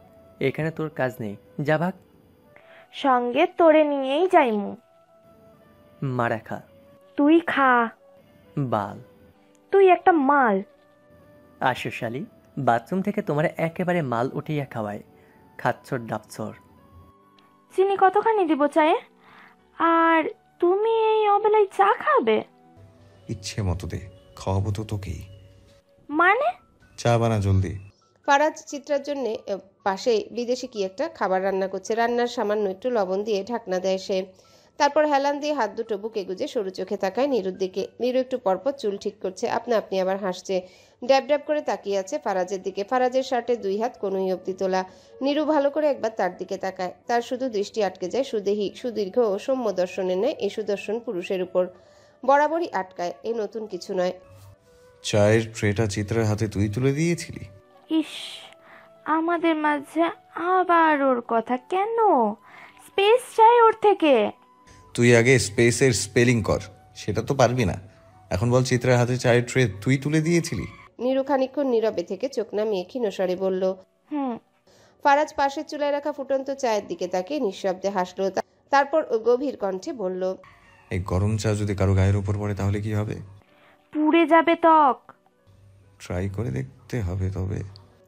এখানে তোর কাজ নেই, যা ভাগ। সঙ্গে তোরে নিয়েই যাইমু। মারা খা। তুই খা। বাল, তুই একটা মাল। আসো শালি, বাথরুম থেকে তোমার একেবারে মাল উঠিয়া খাওয়ায়, খাচ্ছর ডাবছর। চিনি কতখানি দিব চায়ে? আর তুমি এই অবেলায় চা খাবে? ইচ্ছে মতো দে, খাওয়াবো তো তোকেই। মানে? চা বানা জলদি। ফারাজ চিত্রার জন্য পাশে বিদেশি কি একটা খাবার রান্না করছে। রান্নার সামান্য একটু লবণ দিয়ে ঢাকনা দেয় সে। তারপর হেলান দিয়ে হাত দুটো বুকে গুজে সরু চোখে তাকায় নীরুর দিকে। নীরু একটু পরপর চুল ঠিক করছে, আপনা আপনি আবার হাসছে। ড্যাব ড্যাব করে তাকিয়ে আছে ফারাজের দিকে। ফারাজের শার্টে 2 হাত কনুই অবধি তোলা। নীরু ভালো করে একবার তার দিকে তাকায়। তার শুধু দৃষ্টি আটকে যায় সুদেহী সুদীর্ঘ ও সৌম্য দর্শনের ন্যায় এই সুদর্শন পুরুষের উপর। বরাবরই আটকায়, এ নতুন কিছু নয়। চায়ের ট্রেটা চিত্রার হাতে তুই তুলে দিয়েছিলি? ইস, আমাদের মাঝে আবার ওর কথা কেন? স্পেস চাই ওর থেকে। তুই আগে স্পেসের স্পেলিং কর, সেটা তো পারবি না। এখন বল চিত্রার হাতে চায়ের ট্রে তুই তুলে দিয়েছিলি? নীরু খানিকক্ষণ নীরবে থেকে চোখ নামিয়ে ক্ষীণস্বরে বলল, হুম। ফারাজ পাশের চুলায় রাখা ফুটন্ত চায়ের দিকে তাকিয়ে নিঃশব্দে হাসলো। তারপর গভীর কণ্ঠে বলল, এই গরম চা যদি কারো গায়ের উপর পড়ে তাহলে কি হবে? পুড়ে যাবে ত্বক। ট্রাই করে দেখতে হবে তবে।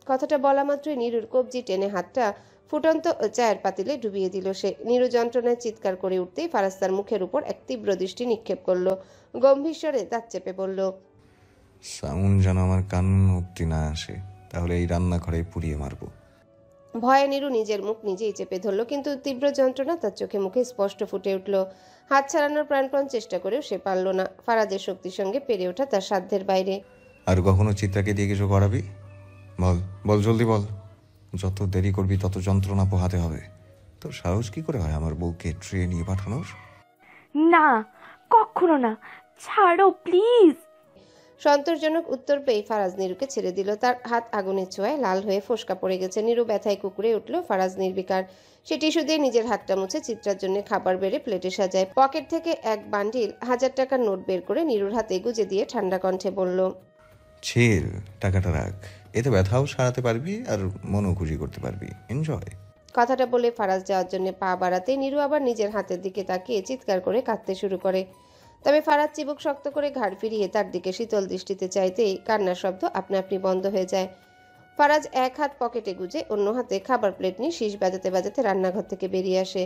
কথাটা বলা মাত্রই নীরুর কবজি টেনে হাতটা ফুটন্ত চায়ের পাতিলে ডুবিয়ে দিল সে। নীরু যন্ত্রণায় চিৎকার করে উঠতেই ফারাজ তার মুখের উপর এক তীব্র দৃষ্টি নিক্ষেপ করলো। গম্ভীর স্বরে দাঁত চেপে বলল, সাউন্ড যেন আমার কান অব্দি না আসে, তাহলে এই রান্নাঘরে পুড়িয়ে মারবো। ভয়ে নীরু নিজের মুখ নিজেই চেপে ধরল, কিন্তু তীব্র যন্ত্রণা তার চোখে মুখে স্পষ্ট ফুটে উঠল। হাত ছাড়ানোর প্রাণপণ চেষ্টা করেও সে পারল না। ফারাজের শক্তির সঙ্গে পেরে ওঠা তার সাধ্যের বাইরে। আর কখনো চিত্রাকে দিয়ে কিছু করাবি? বল বল, জলদি বল। যত দেরি করবি তত যন্ত্রণা পোহাতে হবে। তোর সাহস কি করে হয় আমার বউকে ট্রে নিয়ে পাঠানোর? না, কখনো না, ছাড়ো প্লিজ। সন্তোষজনক উত্তর পেয়ে ফারাজ নীরুকে ছেড়ে দিল। তার হাত আগুনের ছোঁয়ায় লাল হয়ে ফোসকা পড়ে গেছে। নীরু ব্যথায় কুকুরে উঠল। ফারাজ নির্বিকার। সে টিস্যু দিয়ে নিজের হাতটা মুছে চিত্রার জন্য খাবার বেড়ে প্লেটে সাজায়। পকেট থেকে এক বান্ডিল 1000 টাকার নোট বের করে নীরুর হাতে গুজে দিয়ে ঠান্ডা কণ্ঠে বলল, ছিল, টাকাটা রাখ। এতে ব্যথাও সারাতে পারবি আর মনও খুশি করতে পারবি। এনজয়। কথাটা বলে ফারাজ যাওয়ার জন্য পা বাড়াতে নীরু আবার নিজের হাতের দিকে তাকিয়ে চিৎকার করে কাঁদতে শুরু করে। তবে ফারাজ চিবুক শক্ত করে ঘাড় ফিরিয়ে তার দিকে শীতল দৃষ্টিতে চাইতেই কান্নার শব্দ আপনা আপনি বন্ধ হয়ে যায়। ফারাজ এক হাত পকেটে গুজে অন্য হাতে খাবার প্লেট নিয়ে শীষ বাজাতে বাজাতে রান্নাঘর থেকে বেরিয়ে আসে।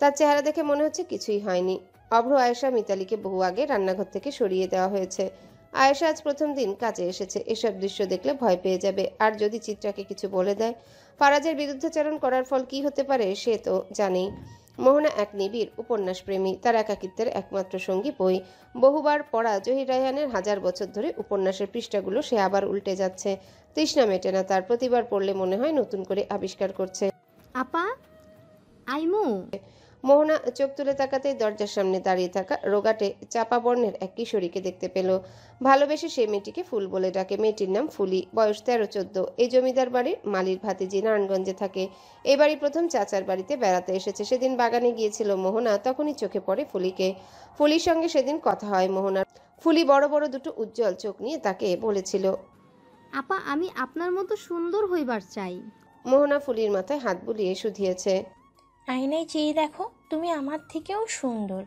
তার চেহারা দেখে মনে হচ্ছে কিছুই হয়নি। অভ্র, আয়েশা, মিতালিকে বহু আগে রান্নাঘর থেকে সরিয়ে দেওয়া হয়েছে। আয়েশা আজ প্রথম দিন কাজে এসেছে। এসব দৃশ্য দেখলে ভয় পেয়ে যাবে। আর যদি চিত্রাকে কিছু বলে দেয়, ফারাজের বিরুদ্ধাচরণ করার ফল কি হতে পারে সে তো জানেই। মোহনা এক নিবিড় উপন্যাস প্রেমী। তার একাকিত্বের একমাত্র সঙ্গী বই। বহুবার পড়া জহির রায়হানের 1000 বছর ধরে উপন্যাসের পৃষ্ঠাগুলো সে আবার উল্টে যাচ্ছে। তৃষ্ণা মেটে না তার। প্রতিবার পড়লে মনে হয় নতুন করে আবিষ্কার করছে। আপা, আইমু। মোহনা চোখ তুলে তাকাতেই দরজার সামনে দাঁড়িয়ে থাকা রোগাটে চাপা বর্ণের এক কিশোরীকে দেখতে পেল। ভালোবেসে সে মেয়েটিকে ফুল বলে ডাকে। মেয়েটির নাম ফুলি, বয়স 13-14। এই জমিদার বাড়ির মালির ভাতিজি, নারায়ণগঞ্জে থাকে। এই বাড়ি প্রথম চাচার বাড়িতে বেড়াতে এসেছে। সেদিন বাগানে গিয়েছিল মোহনা, তখনই চোখে পড়ে ফুলিকে। ফুলির সঙ্গে সেদিন কথা হয় মোহনার। ফুলি বড় বড় দুটো উজ্জ্বল চোখ নিয়ে তাকে বলেছিল, আপা, আমি আপনার মতো সুন্দর হইবার চাই। মোহনা ফুলির মাথায় হাত বুলিয়ে শুধিয়েছে, আয়নায় চেয়ে দেখো, তুমি আমার থেকেও সুন্দর।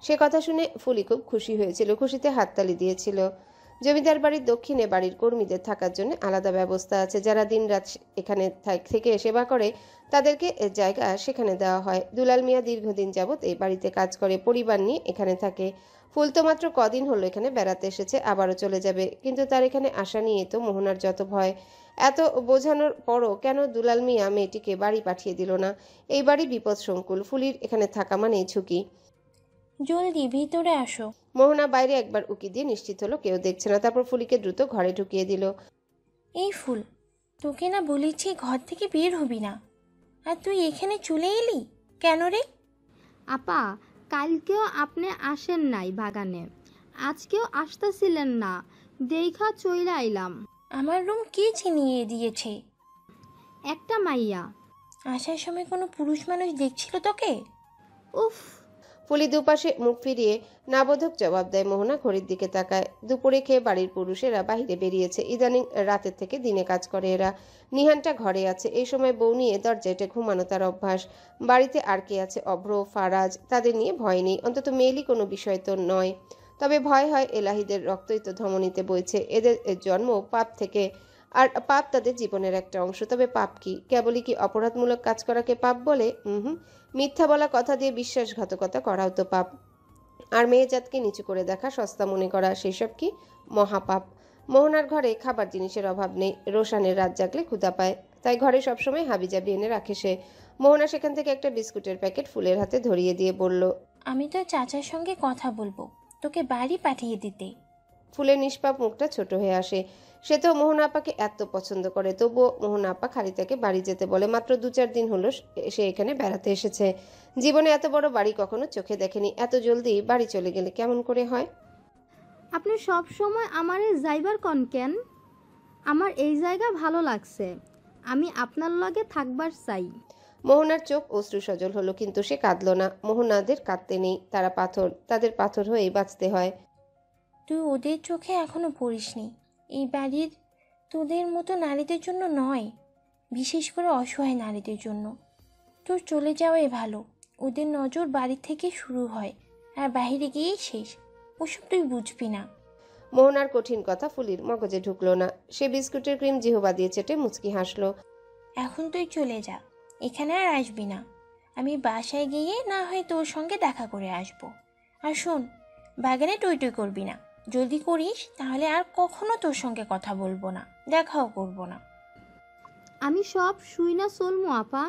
সে কথা শুনে ফুলি খুব খুশি হয়েছিল। খুশিতে হাততালি দিয়েছিল। জমিদার বাড়ির দক্ষিণে বাড়ির কর্মীদের থাকার জন্য আলাদা ব্যবস্থা আছে। যারা দিনরাত এখানে থেকে সেবা করে তাদেরকে জায়গা সেখানে দেওয়া হয়। দুলাল মিয়া দীর্ঘদিন যাবৎ এই বাড়িতে কাজ করে, পরিবার নিয়ে এখানে থাকে। ফুল তো মাত্র কদিন হলো এখানে বেড়াতে এসেছে, আবারও চলে যাবে। কিন্তু তার এখানে আসা নিয়ে তো মোহনার যত ভয়। এত বোঝানোর পরও কেন দুলাল মিয়া মেয়েটিকে বাড়ি পাঠিয়ে দিল না? এই বাড়ি বিপদসংকুল। ফুলির এখানে থাকা মানেই ঝুঁকি। জলদি ভিতরে আসো। মোহনা বাইরে একবার উকি দিয়ে নিশ্চিত হলো কেউ দেখছে না। তারপর ফুলিকে দ্রুত ঘরে ঢুকিয়ে দিল। এই ফুল, তোকে না বলেছি ঘর থেকে বের হবি না, আর তুই এখানে চলে এলি কেন রে? আপা, কালকেও আপনি আসেন নাই বাগানে, আজকেও আসতেছিলেন না, দেখা চইলা আইলাম। আমার রুম কে চিনিয়ে দিয়েছে? একটা মাইয়া। আসার সময় কোনো পুরুষ মানুষ দেখছিল তোকে? উফ। ফুলি দুপাশে মুখ ফিরিয়ে নাবোধক জবাব দেয়। মোহনা ঘড়ির দিকে তাকায়। দুপুরে খেয়ে বাড়ির পুরুষেরা বাইরে বেরিয়েছে। ইদানিং রাতের থেকে দিনে কাজ করে এরা। নিহানটা ঘরে আছে। এই সময় বউ নিয়ে দরজায় ঘুমানো তার অভ্যাস। বাড়িতে আর কে আছে? অভ্র, ফারাজ। তাদের নিয়ে ভয় নেই, অন্তত মেয়েলি কোনো বিষয় তো নয়। তবে ভয় হয় এলাহিদের রক্তই তো ধমনীতে বইছে। এদের জন্ম পাপ থেকে, আর পাপ তাদের জীবনের একটা অংশ। তবে পাপ কি? কেবলই কি অপরাধমূলক কাজ করাকে পাপ বলে? মিথ্যা বলা, কথা দিয়ে বিশ্বাসঘাতকতা করাও তো পাপ। আর মেয়ে জাতকে নিচু করে দেখা, সস্তা মনে করা, সেসব কি মহাপাপ। মোহনার ঘরে খাবার জিনিসের অভাব নেই। রোশানের রাত জাগলে ক্ষুধা পায়। তাই ঘরে সবসময় হাবিজাবি এনে রাখে সে। মোহনা সেখান থেকে একটা বিস্কুটের প্যাকেট ফুলের হাতে ধরিয়ে দিয়ে বলল, আমি তো চাচার সঙ্গে কথা বলবো তোকে বাড়ি পাঠিয়ে দিতে। ফুলের নিষ্পাপ মুখটা ছোট হয়ে আসে। সে তো মোহনা আপাকে এত পছন্দ করে, তবুও মোহনা আপা খালি তাকে বাড়ি যেতে বলে। মাত্র 2-4 দিন হলো সে এখানে বেড়াতে এসেছে। জীবনে এত বড় বাড়ি কখনো চোখে দেখেনি। এত জলদি বাড়ি চলে গেলে কেমন করে হয়? আপনি সব সময় আমারে যাইবার কন কেন? আমার এই জায়গা ভালো লাগছে, আমি আপনার লগে থাকবার চাই। মোহনার চোখ অশ্রু সজল হলো, কিন্তু সে কাঁদল না। মোহনাদের কাঁদতে নেই, তারা পাথর, তাদের পাথর হয়েই বাঁচতে হয়। তুই ওদের চোখে এখনো পড়িসনি। এই বাড়ির তোদের মতো নারীদের জন্য নয়, বিশেষ করে অসহায় নারীদের জন্য। তোর চলে যাওয়াই ভালো। ওদের নজর বাড়ি থেকে শুরু হয় আর বাইরে গিয়েই শেষ। ওসব তুই বুঝবি না। মোহনার কঠিন কথা ফুলির মগজে ঢুকলো না। সে বিস্কুটের ক্রিম জিহবা দিয়ে চেটে মুচকি হাসলো। এখন তুই চলে যা, এখানে আর আসবি না। আমি বাসায় গিয়ে না হয় তোর সঙ্গে দেখা করে আসব। আর শোন, বাগানে টই টই করবি না। যদি করিস তাহলে আর কখনো তোর সঙ্গে কথা বলবো না, দেখাও করব না। আমি সব শুই না চলমু আপা,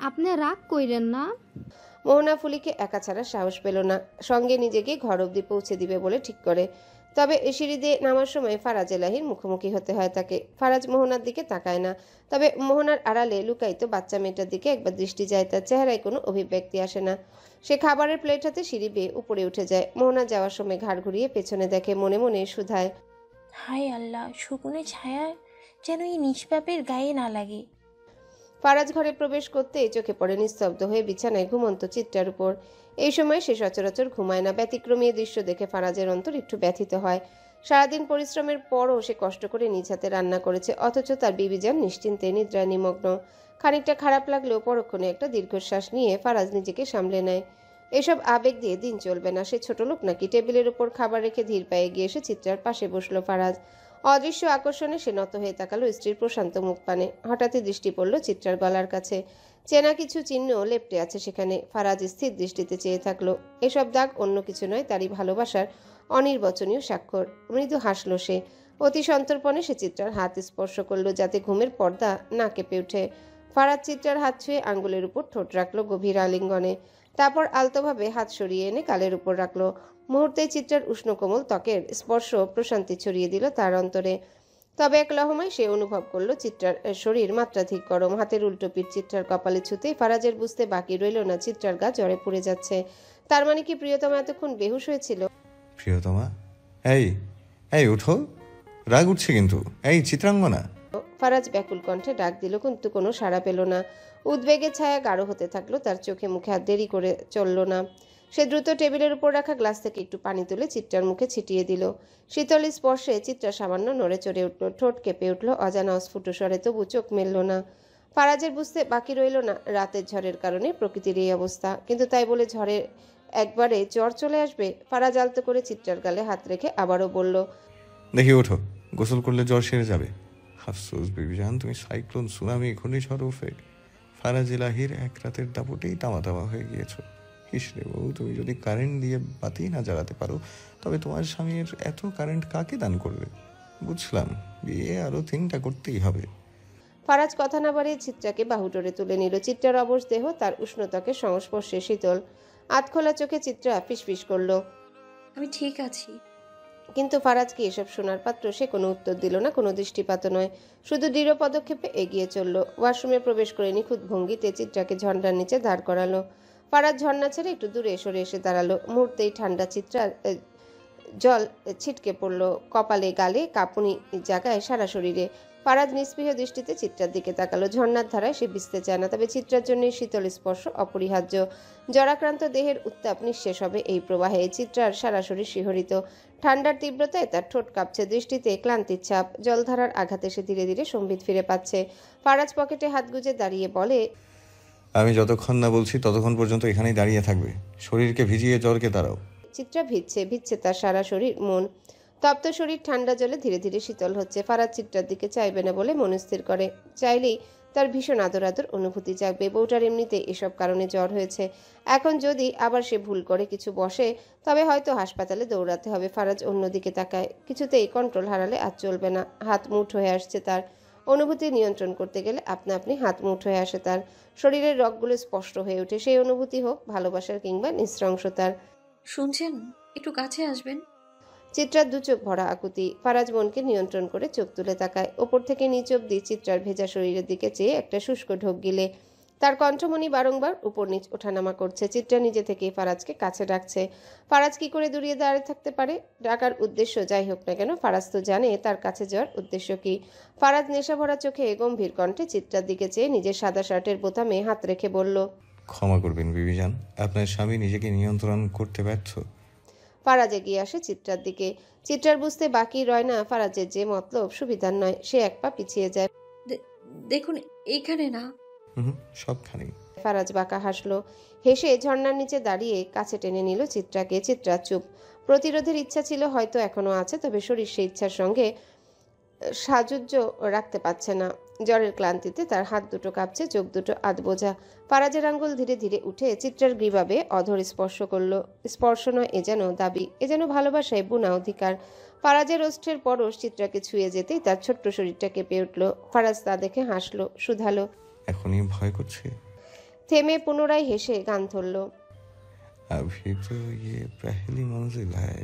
আপনি রাগ কইরেন না। মোহনা ফুলিকে একা ছাড়া সাহস পেল না। সঙ্গে নিজেকে ঘর অবধি পৌঁছে দিবে বলে ঠিক করে। তবে সিঁড়ি দিয়ে নামার সময় ফারাজ এলাহির মুখোমুখি হতে হয় তাকে। ফারাজ মোহনার দিকে তাকায় না, তবে মোহনার আড়ালে লুকায়িত বাচ্চা মেয়েটার দিকে একবার দৃষ্টি যায়। তার চেহারায় কোনো অভিব্যক্তি আসে না। সে খাবারের প্লেট হাতে সিঁড়ি বেয়ে উপরে উঠে যায়। মোহনা যাওয়ার সময় ঘাড় ঘুরিয়ে পেছনে দেখে, মনে মনে শুধায়, হায় আল্লাহ, শকুনের ছায়া যেন এই নিষ্পাপের গায়ে না লাগে। ফারাজ ঘরে প্রবেশ করতেই চোখে পড়ে নিস্তব্ধ হয়ে বিছানায় ঘুমন্ত চিত্রার উপর। এই সময় সে সচরাচর ঘুমায় না। ব্যতিক্রমী দৃশ্য দেখে ফারাজের অন্তর একটু ব্যথিত হয়। সারাদিন পরিশ্রমের পরও সে কষ্ট করে নিজ হাতে রান্না করেছে, অথচ তার বিবিজান নিশ্চিন্তে নিদ্রায় নিমগ্ন। খানিকটা খারাপ লাগলেও পরক্ষণে একটা দীর্ঘশ্বাস নিয়ে ফারাজ নিজেকে সামলে নেয়। এসব আবেগ দিয়ে দিন চলবে না। সে ছোট লোক নাকি? টেবিলের উপর খাবার রেখে ধীর পায়ে গিয়ে এসে চিত্রার পাশে বসলো ফারাজ। অদৃশ্য আকর্ষণে সে নত হয়ে তাকালো স্ত্রীর প্রশান্ত মুখ পানে। হঠাৎই দৃষ্টি পড়ল চিত্রার গলার কাছে। চেনা কিছু চিহ্ন লেপ্টে আছে সেখানে। ফারাজ স্থির দৃষ্টিতে চেয়ে থাকলো। এসব দাগ অন্য কিছু নয়, তারই ভালোবাসার অনির্বচনীয় স্বাক্ষর। মৃদু হাসল সে। অতি সন্তর্পণে সে চিত্রার হাত স্পর্শ করলো, যাতে ঘুমের পর্দা না কেঁপে ওঠে। ফারাজ চিত্রার হাত ছুঁয়ে আঙ্গুলের উপর ঠোঁট রাখলো গভীর আলিঙ্গনে। তারপর আলতোভাবে হাত সরিয়ে এনে গালের উপর রাখলো। মুহূর্তে চিত্রার উষ্ণ কোমল ত্বকের স্পর্শ প্রশান্তি ছড়িয়ে দিল তার অন্তরে। তবে এক লহমায় সে অনুভব করলো চিত্রার শরীর মাত্রাধিক গরম। হাতের উল্টো পিঠ চিত্রার কপালে ছুতেই ফারাজের বুঝতে বাকি রইল না চিত্রার গা জ্বরে পুড়ে যাচ্ছে। তার মানে কি প্রিয়তমা এতক্ষণ বেহুশ হয়েছিল? প্রিয়তমা, এই এই উঠো, রাগ উঠছে কিন্তু। এই চিত্রাঙ্গনা। ফারাজ ব্যাকুল কণ্ঠে ডাক দিল, কিন্তু কোনো সাড়া পেল না। উদ্বেগের ছায়া গাঢ় হতে থাকলো তার চোখে মুখে। আর দেরি করে চলল না। সে দ্রুত টেবিলের উপর রাখা গ্লাস থেকে একটু পানি তুলে চিত্রার মুখে ছিটিয়ে দিল। শীতল স্পর্শে চিত্রা সামান্য নড়ে চড়ে উঠল, ঠোঁট কেঁপে উঠল অজানা অস্ফুট স্বরে, তবু চোখ মেলল না। ফারাজের বুঝতে বাকি রইল না রাতের ঝড়ের কারণে প্রকৃতির এই অবস্থা, কিন্তু তাই বলে ঝড়ের একবারে জ্বর চলে আসবে? ফারাজ আলতো করে চিত্রার গালে হাত রেখে আবারও বলল, দেখি ওঠো, গোসল করলে জ্বর সেরে যাবে। আফসোস বিবিজান, তুমি সাইক্লোন, সুনামি, ঘূর্ণিঝড় উফে ফারাজ এলাহির এক রাতের দাপটেই তামা তামা হয়ে গিয়েছো। ইসরে বউ, তুমি যদি কারেন্ট দিয়ে বাতি না জ্বালাতে পারো, তবে তোমার স্বামীর এত কারেন্ট কাকে দান করবে? বুঝলাম, বিয়ে আরো 3টা করতেই হবে। ফারাজ কথা না বাড়িয়ে চিত্রাকে বাহুডোরে তুলে নিল। চিত্রার অবশ দেহ তার উষ্ণতাকে সংস্পর্শে শীতল। আধখোলা চোখে চিত্রা ফিসফিস করলো, আমি ঠিক আছি। কিন্তু ফারাজ কি এসব শোনার পাত্র? সে কোনো উত্তর দিল না, কোনো দৃষ্টিপাত নয়, শুধু দৃঢ় পদক্ষেপে এগিয়ে চলল। ওয়াশরুমে প্রবেশ করে নিখুঁত ভঙ্গিতে চিত্রাকে ঝর্ণার নিচে দাঁড় করালো। ফারাজ ঝর্ণা ছেড়ে একটু দূরে সরে এসে দাঁড়ালো। মুহূর্তেই ঠান্ডা চিত্রার জল ছিটকে পড়ল কপালে, গালে, কাঁপুনি জায়গায়, সারা শরীরে। ফারাজ নিস্পৃহ দৃষ্টিতে চিত্রার দিকে তাকালো। ঝর্ণার ধারায় সে ভিজতে চায় না, তবে চিত্রার জন্য শীতল স্পর্শ অপরিহার্য। জরাক্রান্ত দেহের উত্তাপ নিঃশেষ হবে এই প্রবাহে। চিত্রার সারা শরীর শিহরিত। ঠান্ডার তীব্রতায় তার ঠোঁট কাঁপছে, দৃষ্টিতে ক্লান্তির ছাপ। জলধারার আঘাতে সে ধীরে ধীরে সম্বিত ফিরে পাচ্ছে। ফারাজ পকেটে হাত গুজে দাঁড়িয়ে বলে, আমি যতক্ষণ না বলছি ততক্ষণ পর্যন্ত এখানেই দাঁড়িয়ে থাকবে। শরীরকে ভিজিয়ে জ্বরকে দাঁড়াও। চিত্রা ভিজছে তার সারা শরীর মন। তপ্ত শরীর ঠান্ডা জলে ধীরে ধীরে শীতল হচ্ছে। ফারাজ চিত্রার দিকে চাইবে না বলে মনস্থির করে। চাইলেই তার ভীষণ আদর আদর অনুভূতি জাগবে। বউটার এমনিতে এসব কারণে জ্বর হয়েছে। এখন যদি আবার সে ভুল করে কিছু বসে, তবে হয়তো হাসপাতালে দৌড়াতে হবে। ফারাজ অন্যদিকে তাকায়। কিছুতেই কন্ট্রোল হারালে আর চলবে না। হাত মুঠ হয়ে আসছে তার। অনুভূতি নিয়ন্ত্রণ করতে গেলে আপনা আপনি হাত মুঠ হয়ে আসে তার। শরীরের রগগুলো স্পষ্ট হয়ে ওঠে, সেই অনুভূতি হোক ভালোবাসার কিংবা নৃশংসতার। শুনছেন, একটু কাছে আসবেন। চিত্রার দু চোখ ভরা আকুতি। ফারাজ মনকে নিয়ন্ত্রণ করে চোখ তুলে তাকায়। ওপর থেকে নিচ অব্দি চিত্রার ভেজা শরীরের দিকে চেয়ে একটা শুষ্ক ঢোক গিলে। তার কণ্ঠমণি বারংবার উপর নিচ ওঠানামা করছে। চিত্রা নিজে থেকেই ফারাজকে কাছে ডাকছে। ফারাজ কি করে দূরিয়ে দাঁড়িয়ে থাকতে পারে? ডাকার উদ্দেশ্য যাই হোক না কেন, ফারাজ তো জানে তার কাছে যাওয়ার উদ্দেশ্য কি। ফারাজ নেশা ভরা চোখে গম্ভীর কণ্ঠে চিত্রার দিকে চেয়ে নিজের সাদা শার্টের বোতামে হাত রেখে বলল, ক্ষমা করবেন বিবিজান, আপনার স্বামী নিজেকে নিয়ন্ত্রণ করতে ব্যর্থ। ফারাজ এগিয়ে আসে চিত্রার দিকে। চিত্রার বুঝতে বাকি রয় না ফারাজের যে মতলব সুবিধার নয়। সে এক পা পিছিয়ে যায়। দেখুন, এখানে না। সবখানেই। ফারাজ বাঁকা হাসলো। হেসে ঝর্ণার নিচে দাঁড়িয়ে কাছে টেনে নিল চিত্রাকে। চিত্রা চুপ। প্রতিরোধের ইচ্ছা ছিল, হয়তো এখনো আছে, তবে শরীর সেই ইচ্ছার সঙ্গে সাজুজ্য রাখতে পারছে না। জ্বরের ক্লান্তিতে তার হাত দুটো কাঁপছে, চোখ দুটো আধবোঝা। ফারাজের আঙ্গুল ধীরে ধীরে উঠে চিত্রার গ্রীবাবে অধর স্পর্শ করলো। স্পর্শ নয়, এ যেন দাবি, এ যেন ভালোবাসায় বুনা অধিকার। ফারাজের ওষ্ঠের পরশ চিত্রাকে ছুঁয়ে যেতেই তার ছোট্ট শরীরটা কেঁপে উঠল। ফারাজ তা দেখে হাসলো, শুধালো, এখনই ভয় করছে? থেমে পুনরায় হেসে গান ধরল, अभी तो ये पहली मंजिल है।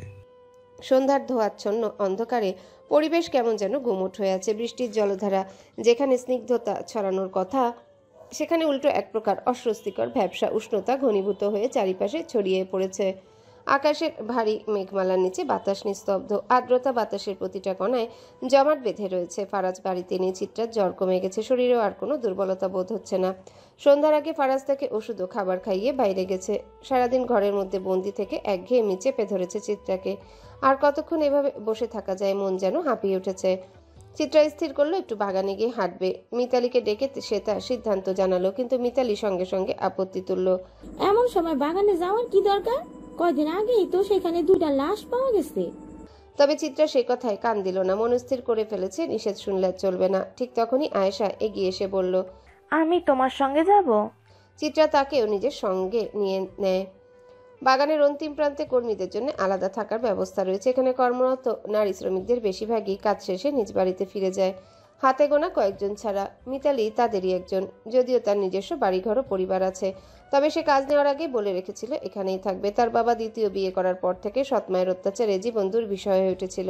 সন্ধ্যার ধোয়াচ্ছন্ন অন্ধকারে পরিবেশ কেমন যেন গুমোট হয়ে আছে। বৃষ্টির জলধারা যেখানে স্নিগ্ধতা ছড়ানোর কথা, সেখানে উল্টো এক প্রকার অস্বস্তিকর ভ্যাপসা উষ্ণতা ঘনীভূত হয়ে চারিপাশে ছড়িয়ে পড়েছে। আকাশের ভারী মেঘমালার নিচে বাতাস নিস্তব্ধ। আর্দ্রতা বাতাসের প্রতিটা কণায় জমাট বেঁধে রয়েছে। ফারাজ বাড়িতে নিয়ে চিত্রার জ্বর কমে গেছে। শরীরেও আর কোনো দুর্বলতা বোধ হচ্ছে না। সন্ধ্যার আগে ফারাজ তাকে ওষুধ ও খাবার খাইয়ে বাইরে গেছে। সারাদিন ঘরের মধ্যে বন্দি থেকে একঘেয়েমি চেপে ধরেছে চিত্রাকে। আর কতক্ষণ এভাবে বসে থাকা যায়? মন যেন হাঁপিয়ে উঠেছে। চিত্রা স্থির করলো একটু বাগানে গিয়ে হাঁটবে। মিতালিকে ডেকে সে তার সিদ্ধান্ত জানালো, কিন্তু মিতালি সঙ্গে সঙ্গে আপত্তি তুলল। এমন সময় বাগানে যাওয়ার কি দরকার? কয়দিন আগেই তো সেখানে 2টা লাশ পাওয়া গেছে। তবে চিত্রা সেই কথায় কান দিল না। মনস্থির করে ফেলেছে নিষেধ শুনলে চলবে না। ঠিক তখনই আয়েশা এগিয়ে এসে বলল, আমি তোমার সঙ্গে যাব। চিত্রা তাকেও নিজের সঙ্গে নিয়ে নেয়। বাগানের অন্তিম প্রান্তে কর্মীদের জন্য আলাদা থাকার ব্যবস্থা রয়েছে। এখানে কর্মরত নারী শ্রমিকদের বেশিরভাগই কাজ শেষে নিজ বাড়িতে ফিরে যায়, হাতে গোনা কয়েকজন ছাড়া। মিতালি তাদেরই একজন। যদিও তার নিজস্ব বাড়িঘর ও পরিবার আছে, তবে সে কাজ নেওয়ার আগে বলে রেখেছিল এখানেই থাকবে। তার বাবা দ্বিতীয় বিয়ে করার পর থেকে সৎমায়ের অত্যাচারে জীবন দুর্বিষয় হয়ে উঠেছিল।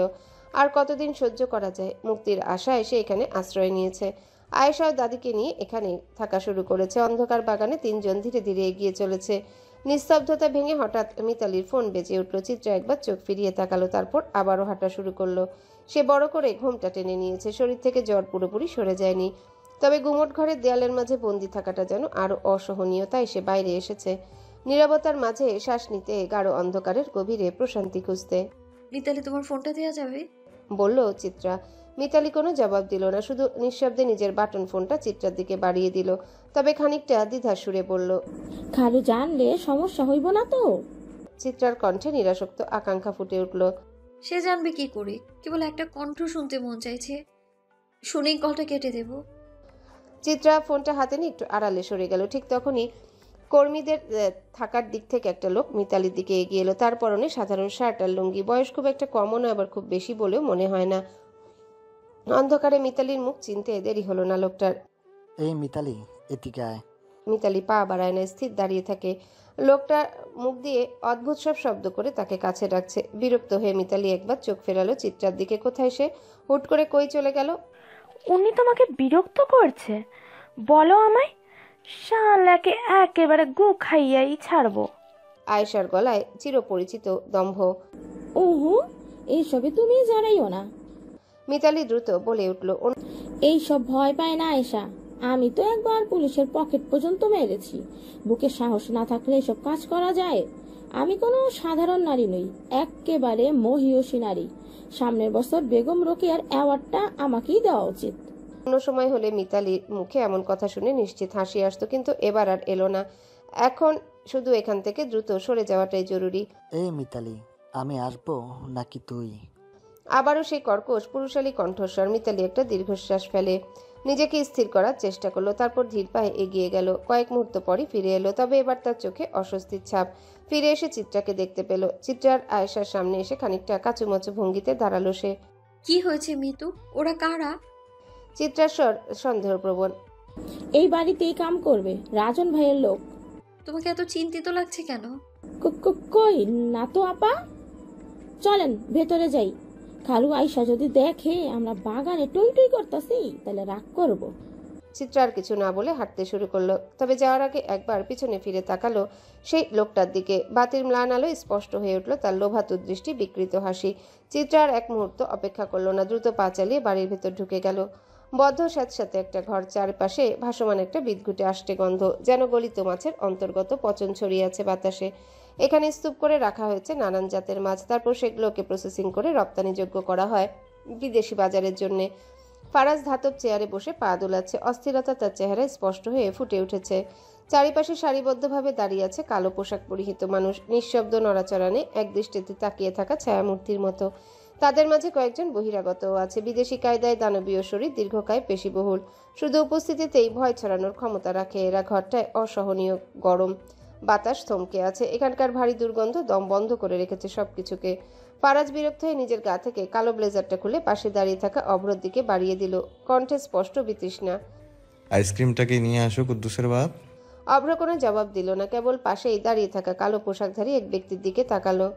আর কতদিন সহ্য করা যায়? মুক্তির আশায় সে এখানে আশ্রয় নিয়েছে। আয়েশা ও দাদিকে নিয়ে এখানে থাকা শুরু করেছে। অন্ধকার বাগানে 3 জন ধীরে ধীরে এগিয়ে চলেছে। নিস্তব্ধতা ভেঙে হঠাৎ মিতালির ফোন বেজে উঠল। চিত্রা একবার চোখ ফিরিয়ে তাকালো, তারপর আবারও হাঁটা শুরু করলো। সে বড় করে ঘুমটা টেনে নিয়েছে। শরীর থেকে জ্বর পুরোপুরি সরে যায়নি, তবে গুমট ঘরের দেয়ালের মাঝে বন্দি থাকাটা যেন আরো অসহনীয়। তাই সে বাইরে এসেছে, নীরবতার মাঝে শ্বাস নিতে, গাঢ় অন্ধকারের গভীরে প্রশান্তি খুঁজতে। মিতালি, তোমার ফোনটা দেওয়া যাবে? বলল চিত্রা। মিতালি কোনো জবাব দিল না, শুধু নিঃশব্দে নিজের বাটন ফোনটা চিত্রার দিকে বাড়িয়ে দিল। তবে খানিকটা দ্বিধার সুরে বলল, খালু জানলে সমস্যা হইব না তো? চিত্রার কণ্ঠে নিরাসক্ত আকাঙ্ক্ষা ফুটে উঠল। সে জানবে কি করে? কেবল একটা কণ্ঠ শুনতে মন চাইছে, শুনেই কলটা কেটে দেব। চিত্রা ফোনটা হাতে নিয়ে একটু আড়ালে সরে গেল। ঠিক তখনই কর্মীদের থাকার দিক থেকে একটা লোক মিতালির দিকে এগিয়ে এলো। তার পরনে সাধারণ শার্ট আর লুঙ্গি। বয়স খুব একটা কমও না, আবার খুব বেশি বলেও মনে হয় না। অন্ধকারে মিতালির মুখ চিনতে দেরি হলো না লোকটার। এই মিতালি, এদিকে আয়। মিতালি পা বাড়ায় না, স্থির দাঁড়িয়ে থাকে। লোকটা মুখ দিয়ে অদ্ভুত সব শব্দ করে তাকে কাছে ডাকছে। বিরক্ত হয়ে মিতালি একবার চোখ ফেরালো চিত্রার দিকে। কোথায় সে? হুট করে কই চলে গেল? উনি তোমাকে বিরক্ত করছে? বলো আমায়, শালাকে একেবারে গু খাইয়াই ছাড়বো। আয়েশার গলায় চিরপরিচিত দম্ভ। ওহো, এইসবে তুমি জড়াইও না। মিতালি দ্রুত বলে উঠল, এইসব ভয় পায় না আয়েশা। আমি তো একবার পুলিশের পকেট পর্যন্ত মেরেছি। বুকে সাহস না থাকলে এসব কাজ করা যায়? আমি কোনো সাধারণ নারী নই, একেবারে মহিয়সী নারী। সামনের বছর বেগম রোকেয়ার অ্যাওয়ার্ডটা আমাকেই দেওয়া উচিত। অন্য সময় হলে মিতালির মুখে এমন কথা শুনে নিশ্চিত হাসি আসতো, কিন্তু এবার আর এলো না। এখন শুধু এখান থেকে দ্রুত সরে যাওয়াটাই জরুরি। এই মিতালি, আমি আসবো নাকি তুই? আবারও সেই কর্কশ পুরুষালী কণ্ঠস্বর। মিতালি একটা দীর্ঘশ্বাস ফেলে, নিজেকে স্থির করার চেষ্টা করলো, তারপর ধীর পায়ে এগিয়ে গেল। কয়েক মুহূর্ত পরই ফিরে এলো, তবে এবার তার চোখে অস্বস্তির ছাপ। ফিরে এসে চিত্রাকে দেখতে পেল। চিত্রার আয়েশার সামনে এসে খানিকটা কাচুমাচু ভঙ্গিতে দাঁড়ালো সে। কি হয়েছে মিতু? ওরা কারা? চিত্রার স্বর সন্দেহপ্রবণ। এই বাড়িতেই কাম করবে, রাজন ভাইয়ের লোক। তোমাকে এত চিন্তিত লাগছে কেন? কই না তো আপা। চলেন ভেতরে যাই। খালু আইসা যদি দেখে আমরা বাগানে টই টই করতেছি তাহলে রাগ করব। চিত্রা আর কিছু না বলে হাঁটতে শুরু করলো, তবে যাওয়ার আগে একবার পিছনে ফিরে তাকালো সেই লোকটার দিকে। বাতির ম্লান আলো স্পষ্ট হয়ে উঠল তার লোভাতুর দৃষ্টি, বিকৃত হাসি। চিত্রা আর এক মুহূর্ত অপেক্ষা করলো না, দ্রুত পা চালিয়ে বাড়ির ভেতর ঢুকে গেল। বদ্ধ স্যাঁতস্যাঁতে একটা ঘর, চারপাশে ভাসমান একটা বিদঘুটে আষ্টে গন্ধ, যেন গলিত মাছের অন্তর্গত পচন ছড়িয়ে আছে বাতাসে। এখানে স্তূপ করে রাখা হয়েছে নানান জাতের মাছ, তারপর সেগুলোকে প্রসেসিং করে রপ্তানিযোগ্য করা হয় বিদেশি বাজারের জন্যে। ফারাজ ধাতব চেয়ারে বসে পা দোলাচ্ছে, অস্থিরতা তার চেহারায় স্পষ্ট হয়ে ফুটে উঠেছে। চারিপাশে সারিবদ্ধভাবে দাঁড়িয়ে আছে কালো পোশাক পরিহিত মানুষ, নিঃশব্দ নড়াচড়া নেই, এক দৃষ্টিতে তাকিয়ে থাকা ছায়ামূর্তির মতো। তাদের মাঝে কয়েকজন বহিরাগতও আছে, বিদেশি কায়দায় দানবীয় শরীর, দীর্ঘকায় পেশিবহুল। শুধু উপস্থিতিতেই ভয় ছড়ানোর ক্ষমতা রাখে এরা। ঘরটায় অসহনীয় গরম, বাতাস থমকে আছে, এখানকার ভারী দুর্গন্ধ দম বন্ধ করে রেখেছে সবকিছুকে। ফারাজ বিরক্ত হয়ে নিজের গা থেকে কালো ব্লেজারটা খুলে পাশে দাঁড়িয়ে থাকা অভ্রর দিকে বাড়িয়ে দিল, কণ্ঠে স্পষ্ট বিতৃষ্ণা। আইসক্রিমটাকে নিয়ে আসো কুদ্দুসের বাপ। অভ্র কোনো জবাব দিল না, কেবল পাশেই দাঁড়িয়ে থাকা কালো পোশাকধারী এক ব্যক্তির দিকে তাকালো।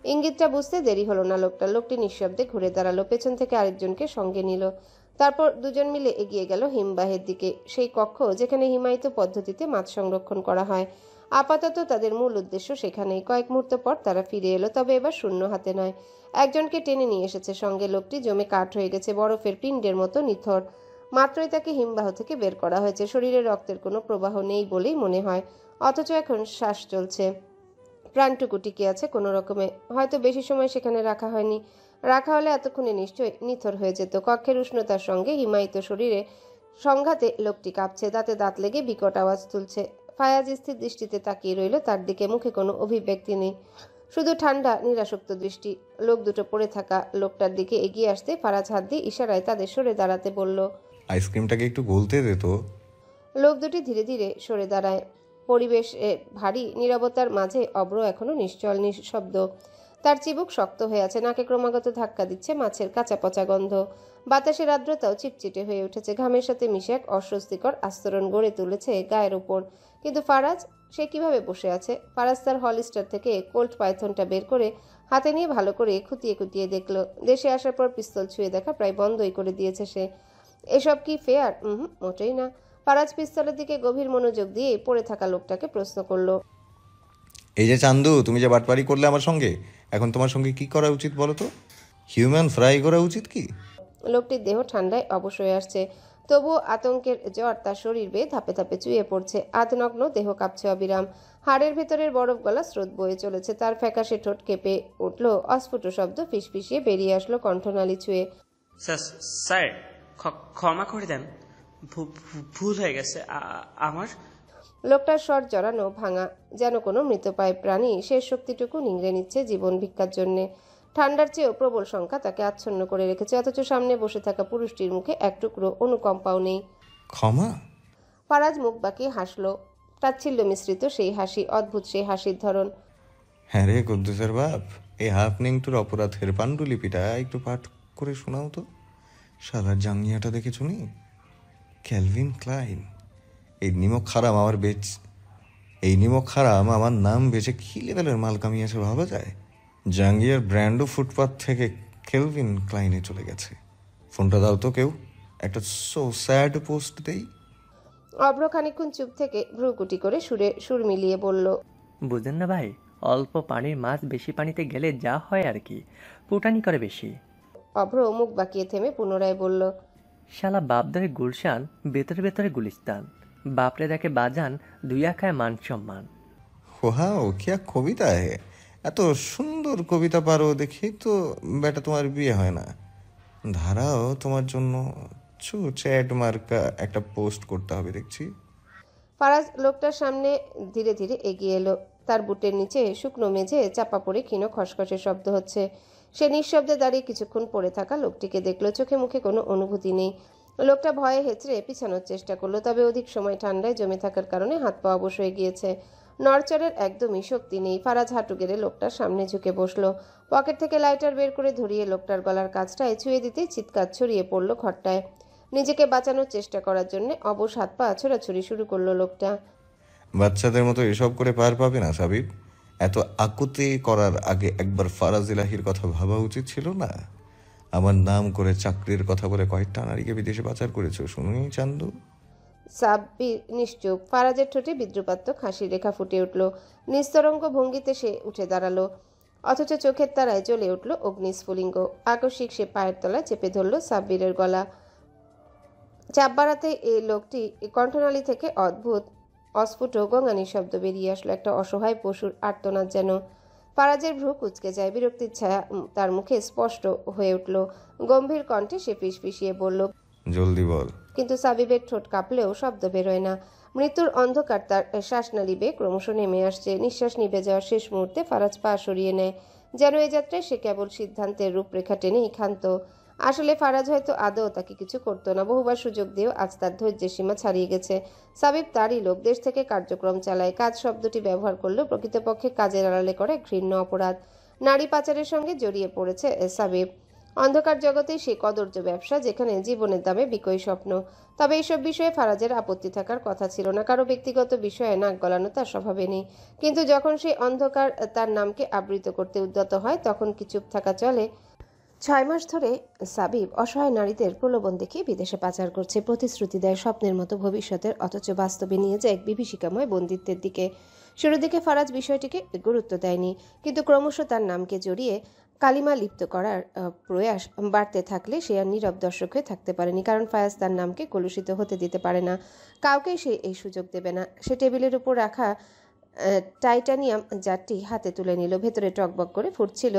ইঙ্গিতটা বুঝতে দেরি হলো না লোকটি নিঃশব্দে ঘুরে দাঁড়ালো, পেছন থেকে আরেকজনকে সঙ্গে নিল। তারপর দুজন মিলে এগিয়ে গেল হিমবাহের দিকে, সেই কক্ষ যেখানে হিমায়িত পদ্ধতিতে মাছ সংরক্ষণ করা হয়। আপাতত তাদের মূল উদ্দেশ্য সেখানেই। কয়েক মুহূর্ত পর তারা ফিরে এলো, তবে এবার শূন্য হাতে নয়। একজনকে টেনে নিয়ে এসেছে সঙ্গে। লোকটি জমে কাঠ হয়ে গেছে, বরফের পিণ্ডের মতো নিথর। মাত্রই তাকে হিমবাহ থেকে বের করা হয়েছে, শরীরে রক্তের কোনো প্রবাহ নেই বলেই মনে হয়, অথচ এখন শ্বাস চলছে, প্রাণটুকু টিকে আছে কোনো রকমে। হয়তো বেশি সময় সেখানে রাখা হয়নি, রাখা হলে এতক্ষণে নিশ্চয়ই নিথর হয়ে যেত। কক্ষের উষ্ণতার সঙ্গে হিমায়িত শরীরে সংঘাতে লোকটি কাঁপছে, দাঁতে দাঁত লেগে বিকট আওয়াজ তুলছে। ফায়াজ স্থির দৃষ্টিতে তাকিয়ে রইল তার দিকে, মুখে কোনো অভিব্যক্তি নেই, শুধু ঠান্ডা নিরাসক্ত দৃষ্টি। লোক দুটো পড়ে থাকা লোকটার দিকে এগিয়ে আসতে ফারাজ হাত দিয়ে ইশারায় তাদের সরে দাঁড়াতে বলল। আইসক্রিমটাকে একটু গলতে দে তো। লোক দুটি ধীরে ধীরে সরে দাঁড়ায়। পরিবেশ ভারী নীরবতার মাঝে অভ্র এখনো নিশ্চল, নিঃশব্দ। তার চিবুক শক্ত হয়ে আছে, নাকে ক্রমাগত ধাক্কা দিচ্ছে মাছের কাঁচা পচা গন্ধ। বাতাসের আর্দ্রতাও চিটচিটে হয়ে উঠেছে, ঘামের সাথে মিশে এক অস্বস্তিকর আস্তরণ গড়ে তুলেছে গায়ের ওপর। কিন্তু ফারাজ, সে কিভাবে বসে আছে? ফারাজ তার হলিস্টার থেকে কোল্ট পাইথনটা বের করে হাতে নিয়ে ভালো করে খুঁটিয়ে খুঁটিয়ে দেখল। দেশে আসার পর পিস্তল ছুঁয়ে দেখা প্রায় বন্ধই করে দিয়েছে সে। এসব কি ফেয়ার? মোটেই না। ফারাজ পিস্তলের দিকে গভীর মনোযোগ দিয়ে পড়ে থাকা লোকটাকে প্রশ্ন করলো, এই যে চান্দু, তুমি যে বাটপারি করলে আমার সঙ্গে, এখন তোমার সঙ্গে কি করা উচিত বলো তো? হিউম্যান ফ্রাই করা উচিত কি? লোকটির দেহ ঠান্ডায় অবশ হয়ে আসছে, তবুও আতঙ্কের জ্বর তার শরীর বেয়ে ধাপে ধাপে চুইয়ে পড়ছে। আধনগ্ন দেহ কাঁপছে অবিরাম, হাড়ের ভেতরের বরফ গলা স্রোত বয়ে চলেছে। তার ফ্যাকাশে ঠোঁট কেঁপে উঠল, অস্ফুট শব্দ ফিসফিসিয়ে বেরিয়ে আসলো কণ্ঠনালী ছুঁয়ে। স্যার, ক্ষমা করে দেন, ভুল হয়ে গেছে আমার। লোকটার স্বর জড়ানো, ভাঙা, যেন কোনো মৃতপ্রায় প্রাণী শেষ শক্তিটুকু নিংড়ে নিচ্ছে জীবন ভিক্ষার জন্যে। ঠান্ডার চেয়েও প্রবল সংখ্যা তাকে আচ্ছন্ন করে রেখেছে, অথচ সামনে বসে থাকা পুরুষটির মুখে এক টুকরো অনুকম্পাও নেই। ক্ষমা? ফারাজ মুখ বাঁকিয়ে হাসলো, তাচ্ছিল্য মিশ্রিত সেই হাসি, অদ্ভুত সেই হাসির ধরন। হ্যাঁ রে কুদ্দুসের বাপ, এই হাফনিংটুর অপরাধের পাণ্ডুলিপিটা একটু পাঠ করে শোনাও তো। শালার জাঙ্গিয়াটা দেখে শুনি, ক্যালভিন ক্লাইন। এই নিমক খারাম আমার নাম বেচে কি লেভেলের মাল কামিয়েছে ভাবা যায়? জাঙ্গিয়ার ব্র্যান্ডও ফুটপাথ থেকে ক্যালভিন ক্লাইনে চলে গেছে। ফোনটা দাও তো কেউ, একটা সো স্যাড পোস্ট দেই। অভ্র খানিকক্ষণ চুপ থেকে ভ্রুকুটি করে সুর মিলিয়ে বলল, বুঝেন না ভাই, অল্প পানির মাছ বেশি পানিতে গেলে যা হয় আর কি, ফুটানি করে বেশি। অভ্র মুখ বাঁকিয়ে থেমে পুনরায় বলল, শালা বাপদারে গুলশান, ভেতরে ভেতরে গুলিস্তান, বাপরে দেখে বাজান, দুইয়া খায় মান সম্মান। ওয়াও, কিয়া কবিতা হে! এত সুন্দর কবিতা পারো দেখি তো বেটা তোমার বিয়ে হয় না। ধারাও তোমার জন্য চ্যাট মার্কা একটা পোস্ট করতে হবে দেখছি। ফারাজ লোকটার সামনে ধীরে ধীরে এগিয়ে এলো। তার বুটের নিচে শুকনো মেঝে চাপা পড়ে ক্ষীণ খসখসে শব্দ হচ্ছে। সে নিঃশব্দে দাঁড়িয়ে কিছুক্ষণ পড়ে থাকা লোকটিকে দেখলো, চোখে মুখে কোনো অনুভূতি নেই। লোকটা ভয়ে হেঁচড়ে পিছানোর চেষ্টা করলো, তবে অধিক সময় ঠান্ডায় জমে থাকার কারণে হাত পা অবশ হয়ে গিয়েছে, নড়চড়ের একদমই শক্তি নেই। ফারাজ হাঁটু গেড়ে লোকটার সামনে ঝুঁকে বসলো, পকেট থেকে লাইটার বের করে ধরিয়ে লোকটার গলার কাছটায় ছুঁয়ে দিতেই চিৎকার ছড়িয়ে পড়লো ঘরটায়। নিজেকে বাঁচানোর চেষ্টা করার জন্য অবশ হাত পা ছোড়াছুড়ি শুরু করলো লোকটা। বাচ্চাদের মতো এসব করে পার পাবে না সাবিব। এত আকুতি করার আগে একবার ফারাজ ইলাহির কথা ভাবা উচিত ছিল না? আমার নাম করে চাকরির কথা বলে কয়েকটা নারীকে বিদেশে পাচার করেছো, শুনুই চান্দু। সাব্বির নিশ্চুপ। ফারাজের ঠোঁটে বিদ্রুপাত্মক হাসির রেখা ফুটে উঠল। নিস্তরঙ্গ ভঙ্গিতে সে উঠে দাঁড়ালো, অথচ চোখের তারায় জ্বলে উঠল অগ্নিস্ফুলিঙ্গ। আকস্মিক সে পায়ের তলায় চেপে ধরল সাব্বিরের গলা। চাপ বাড়াতে এই লোকটি কণ্ঠনালী থেকে অদ্ভুত অস্ফুট গঙ্গানির শব্দ বেরিয়ে আসলো, একটা অসহায় পশুর আর্তনাদ যেন। ফারাজের ভ্রু কুঁচকে যায়, বিরক্তির ছায়া তার মুখে স্পষ্ট হয়ে উঠল। গম্ভীর কণ্ঠে সে ফিসফিসিয়ে বলল, জলদি বল। কিন্তু সাবিবের ঠোঁট কাঁপলেও শব্দ বেরোয় না। মৃত্যুর অন্ধকার তার শ্বাসনালী বেয়ে ক্রমশ নেমে আসছে। নিঃশ্বাস নিভে যাওয়ার শেষ মুহূর্তে ফারাজ পা সরিয়ে নেয়, যেন এ যাত্রায় সে কেবল সিদ্ধান্তের রূপরেখা টেনেই ক্ষান্ত। আসলে ফারাজ হয়তো আদৌ তাকে কিছু করতো না, বহুবার সুযোগ দিয়েও আজ তার ধৈর্যের সীমা ছাড়িয়ে গেছে। সাবিব তারই লোক, দেশ থেকে কার্যক্রম চালায়। কাজ শব্দটি ব্যবহার করলেও প্রকৃতপক্ষে কাজের আড়ালে করে ঘৃণ্য অপরাধ। নারী পাচারের সঙ্গে জড়িয়ে পড়েছে সাবিব। অন্ধকার জগতেই সে কদর্য ব্যবসা, যেখানে জীবনের দামে বিকয়ী স্বপ্ন। তবে এইসব বিষয়ে ফারাজের আপত্তি থাকার কথা ছিল না, কারো ব্যক্তিগত বিষয়ে নাক গলানো তার স্বভাবে নেই। কিন্তু যখন সেই অন্ধকার তার নামকে আবৃত করতে উদ্যত হয়, তখন কি চুপ থাকা চলে? 6 মাস ধরে সাবিব অসহায় নারীদের প্রলোভন দেখিয়ে বিদেশে পাচার করছে, প্রতিশ্রুতি দেয় স্বপ্নের মতো ভবিষ্যতের, অথচ বাস্তবে নিয়ে যায় এক বিভীষিকাময় বন্দিত্বের দিকে। শুরুর দিকে ফারাজ বিষয়টিকে গুরুত্ব দেয়নি, কিন্তু ক্রমশ তার নামকে জড়িয়ে কালিমা লিপ্ত করার প্রয়াস বাড়তে থাকলে সে আর নীরব দর্শক হয়ে থাকতে পারেনি। কারণ ফায়াজ তার নামকে কলুষিত হতে দিতে পারে না, কাউকেই সে এই সুযোগ দেবে না। সে টেবিলের উপর রাখা টাইটানিয়াম জারটি হাতে তুলে নিল। ভেতরে টকবক করে ফুটছিল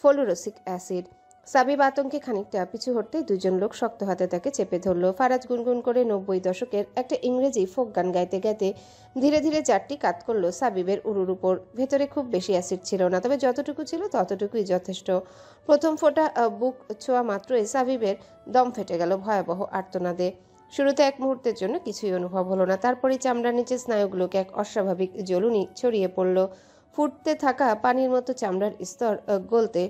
ফ্লোরোসিক অ্যাসিড। সাবিব আতঙ্কে খানিকটা পিছু হটতেই দুজন লোক শক্ত হাতে তাকে চেপে ধরল। ফারাজ গুনগুন করে 90 দশকের একটা ইংরেজি ফোক গান গাইতে গাইতে ধীরে ধীরে জারটি কাত করল সাবিবের উরুর উপর। ভেতরে খুব বেশি অ্যাসিড ছিল না, তবে যতটুকু ছিল ততটুকুই যথেষ্ট। প্রথম ফোঁটা বুক ছোঁয়া মাত্রই সাবিবের দম ফেটে গেল ভয়াবহ আর্তনাদে। শুরুতে এক মুহূর্তের জন্য কিছুই অনুভব হলো না, তারপরই চামড়ার নিচে স্নায়ুগুলোকে এক অস্বাভাবিক জ্বলুনি ছড়িয়ে পড়ল। ফুটতে থাকা পানির মতো চামড়ার স্তর গলতে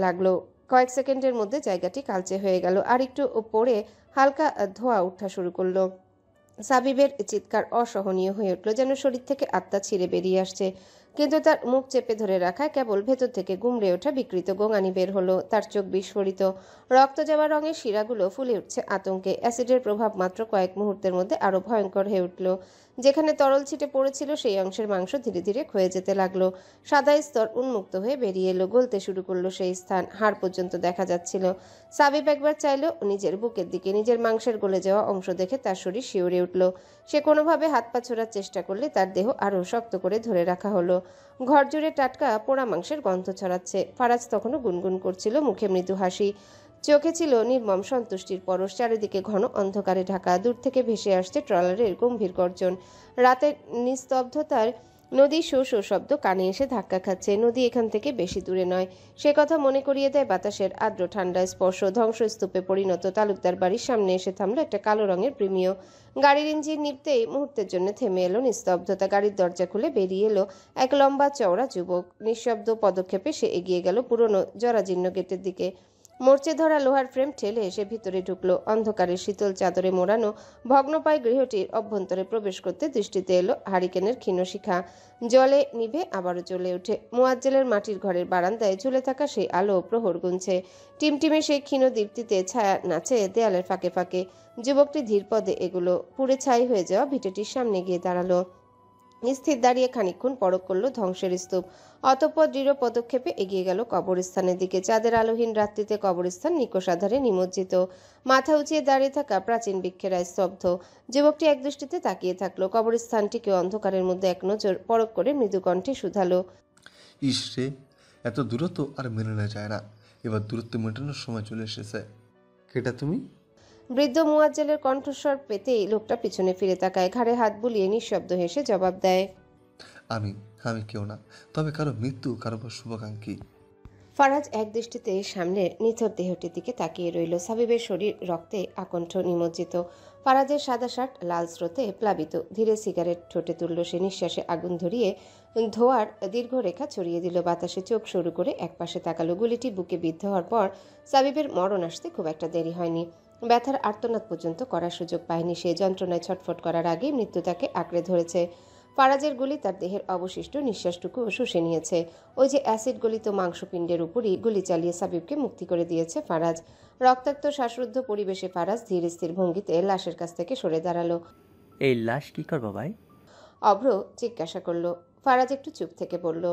লাগলো। কয়েক সেকেন্ডের মধ্যে জায়গাটি কালচে হয়ে গেল, আর একটু পরে হালকা ধোঁয়া উঠা শুরু করলো। সাবিবের চিৎকার অসহনীয় হয়ে উঠল, যেন শরীর থেকে আত্মা ছিঁড়ে বেরিয়ে আসছে। কিন্তু তার মুখ চেপে ধরে রাখায় কেবল ভেতর থেকে গুমড়ে ওঠা বিকৃত গোঙানি বের হলো। তার চোখ বিস্ফোরিত, রক্ত যাওয়া রঙের শিরাগুলো ফুলে উঠছে আতঙ্কে। অ্যাসিডের প্রভাব মাত্র কয়েক মুহূর্তের মধ্যে আরো ভয়ঙ্কর হয়ে উঠল। যেখানে তরল ছিটে পড়েছিল সেই অংশের মাংস ধীরে ধীরে ক্ষয়ে যেতে লাগলো। সাদা স্তর উন্মুক্ত হয়ে বেরিয়ে এলো, গলতে শুরু করলো সেই স্থান, হাড় পর্যন্ত দেখা যাচ্ছিল। সাবিব একবার চাইল নিজের বুকের দিকে, নিজের মাংসের গলে যাওয়া অংশ দেখে তার শরীর শিউরে উঠল। সে কোনোভাবে হাত পা ছোড়ার চেষ্টা করলে তার দেহ আরো শক্ত করে ধরে রাখা হলো। ঘর জুড়ে টাটকা পোড়া মাংসের গন্ধ ছড়াচ্ছে। ফারাজ তখনও গুনগুন করছিল, মুখে মৃদু হাসি, চোখে ছিল নির্মম সন্তুষ্টির পরশ। চারিদিকে ঘন অন্ধকারে ঢাকা, দূর থেকে ভেসে আসছে ট্রলারের গম্ভীর গর্জন। রাতের নিস্তব্ধতার নদীর শো শো শব্দ কানে এসে ধাক্কা খাচ্ছে। নদী এখান থেকে বেশি দূরে নয়, সে কথা মনে করিয়ে দেয় বাতাসের আর্দ্র ঠান্ডা স্পর্শ। ধ্বংসস্তূপে পরিণত তালুকদার বাড়ির সামনে এসে থামলো একটা কালো রঙের প্রিমিয়। গাড়ির ইঞ্জিন নিপতেই মুহূর্তের জন্য থেমে এলো নিস্তব্ধতা। গাড়ির দরজা খুলে বেরিয়ে এলো এক লম্বা চওড়া যুবক। নিঃশব্দ পদক্ষেপে সে এগিয়ে গেল পুরনো জরাজীর্ণ গেটের দিকে। মরচে ধরা লোহার ফ্রেম ঠেলে এসে ভিতরে ঢুকলো। অন্ধকারের শীতল চাদরে মোড়ানো ভগ্নপায় গৃহটির অভ্যন্তরে প্রবেশ করতে দৃষ্টিতে এলো হারিকেনের ক্ষীণ শিখা। জলে নিভে আবারও জ্বলে ওঠে। মুয়াজ্জেলের মাটির ঘরের বারান্দায় ঝুলে থাকা সেই আলো প্রহর গুনছে। টিমটিমে সেই ক্ষীণ দীপ্তিতে ছায়া নাচে দেয়ালের ফাঁকে ফাঁকে। যুবকটি ধীর পদে এগুলো পুড়ে ছাই হয়ে যাওয়া ভিটেটির সামনে গিয়ে দাঁড়ালো। স্থির দাঁড়িয়ে খানিকক্ষণ পরখ করলো ধ্বংসের স্তূপ, অতঃপর দৃঢ় পদক্ষেপে এগিয়ে গেল কবরস্থানের দিকে। চাঁদের আলোহীন রাত্রিতে কবরস্থান নিকষ আধারে নিমজ্জিত। মাথা উঁচিয়ে দাঁড়িয়ে থাকা প্রাচীন বৃক্ষেরায় স্তব্ধ। যুবকটি একদৃষ্টিতে তাকিয়ে থাকলো কবরস্থানটিকে অন্ধকারের মধ্যে এক নজর পরখ করে মৃদু কণ্ঠে শুধালো, ইস রে, এত দূরত্ব আর মেনে নেওয়া যায় না। এবার দূরত্ব মেটানোর সময় চলে এসেছে। কেটা তুমি? বৃদ্ধ মুয়াজ্জেলের কণ্ঠস্বর পেতেই লোকটা পিছনে ফিরে তাকায়, ঘাড়ে হাত বুলিয়ে নিঃশব্দ হেসে জবাব দেয়, আমি কেউ না, তবে কারো মৃত্যু, কারো শুভাকাঙ্ক্ষী। ফারাজ এক দৃষ্টিতে সামনে নিথর দেহটির দিকে তাকিয়ে রইল। সাবিবের শরীর রক্তে আকণ্ঠ নিমজ্জিত। ফারাজের সাদা শার্ট লাল স্রোতে প্লাবিত। ধীরে সিগারেট ঠোঁটে তুলল সে, নিঃশ্বাসে আগুন ধরিয়ে ধোয়ার দীর্ঘ রেখা ছড়িয়ে দিল বাতাসে। চোখ সরু করে একপাশে তাকালো। গুলিটি বুকে বিদ্ধ হওয়ার পর সাবিবের মরণ আসতে খুব একটা দেরি হয়নি। ব্যথার আর্তনাদ পর্যন্ত করার সুযোগ পায়নি সে। যন্ত্রণায় ছটফট করার আগেই মৃত্যু তাকে আঁকড়ে ধরেছে। ফারাজের গুলি তার দেহের অবশিষ্ট নিঃশ্বাসটুকু শুষে নিয়েছে। ওই যে অ্যাসিড গলিত মাংসপিণ্ডের উপরই গুলি চালিয়ে সাবিবকে মুক্তি করে দিয়েছে ফারাজ। রক্তাক্ত শ্বাসরুদ্ধ পরিবেশে ফারাজ ধীর স্থির ভঙ্গিতে লাশের কাছ থেকে সরে দাঁড়ালো। এই লাশ কি করবো ভাই? অভ্র জিজ্ঞাসা করলো। ফারাজ একটু চুপ থেকে বলল,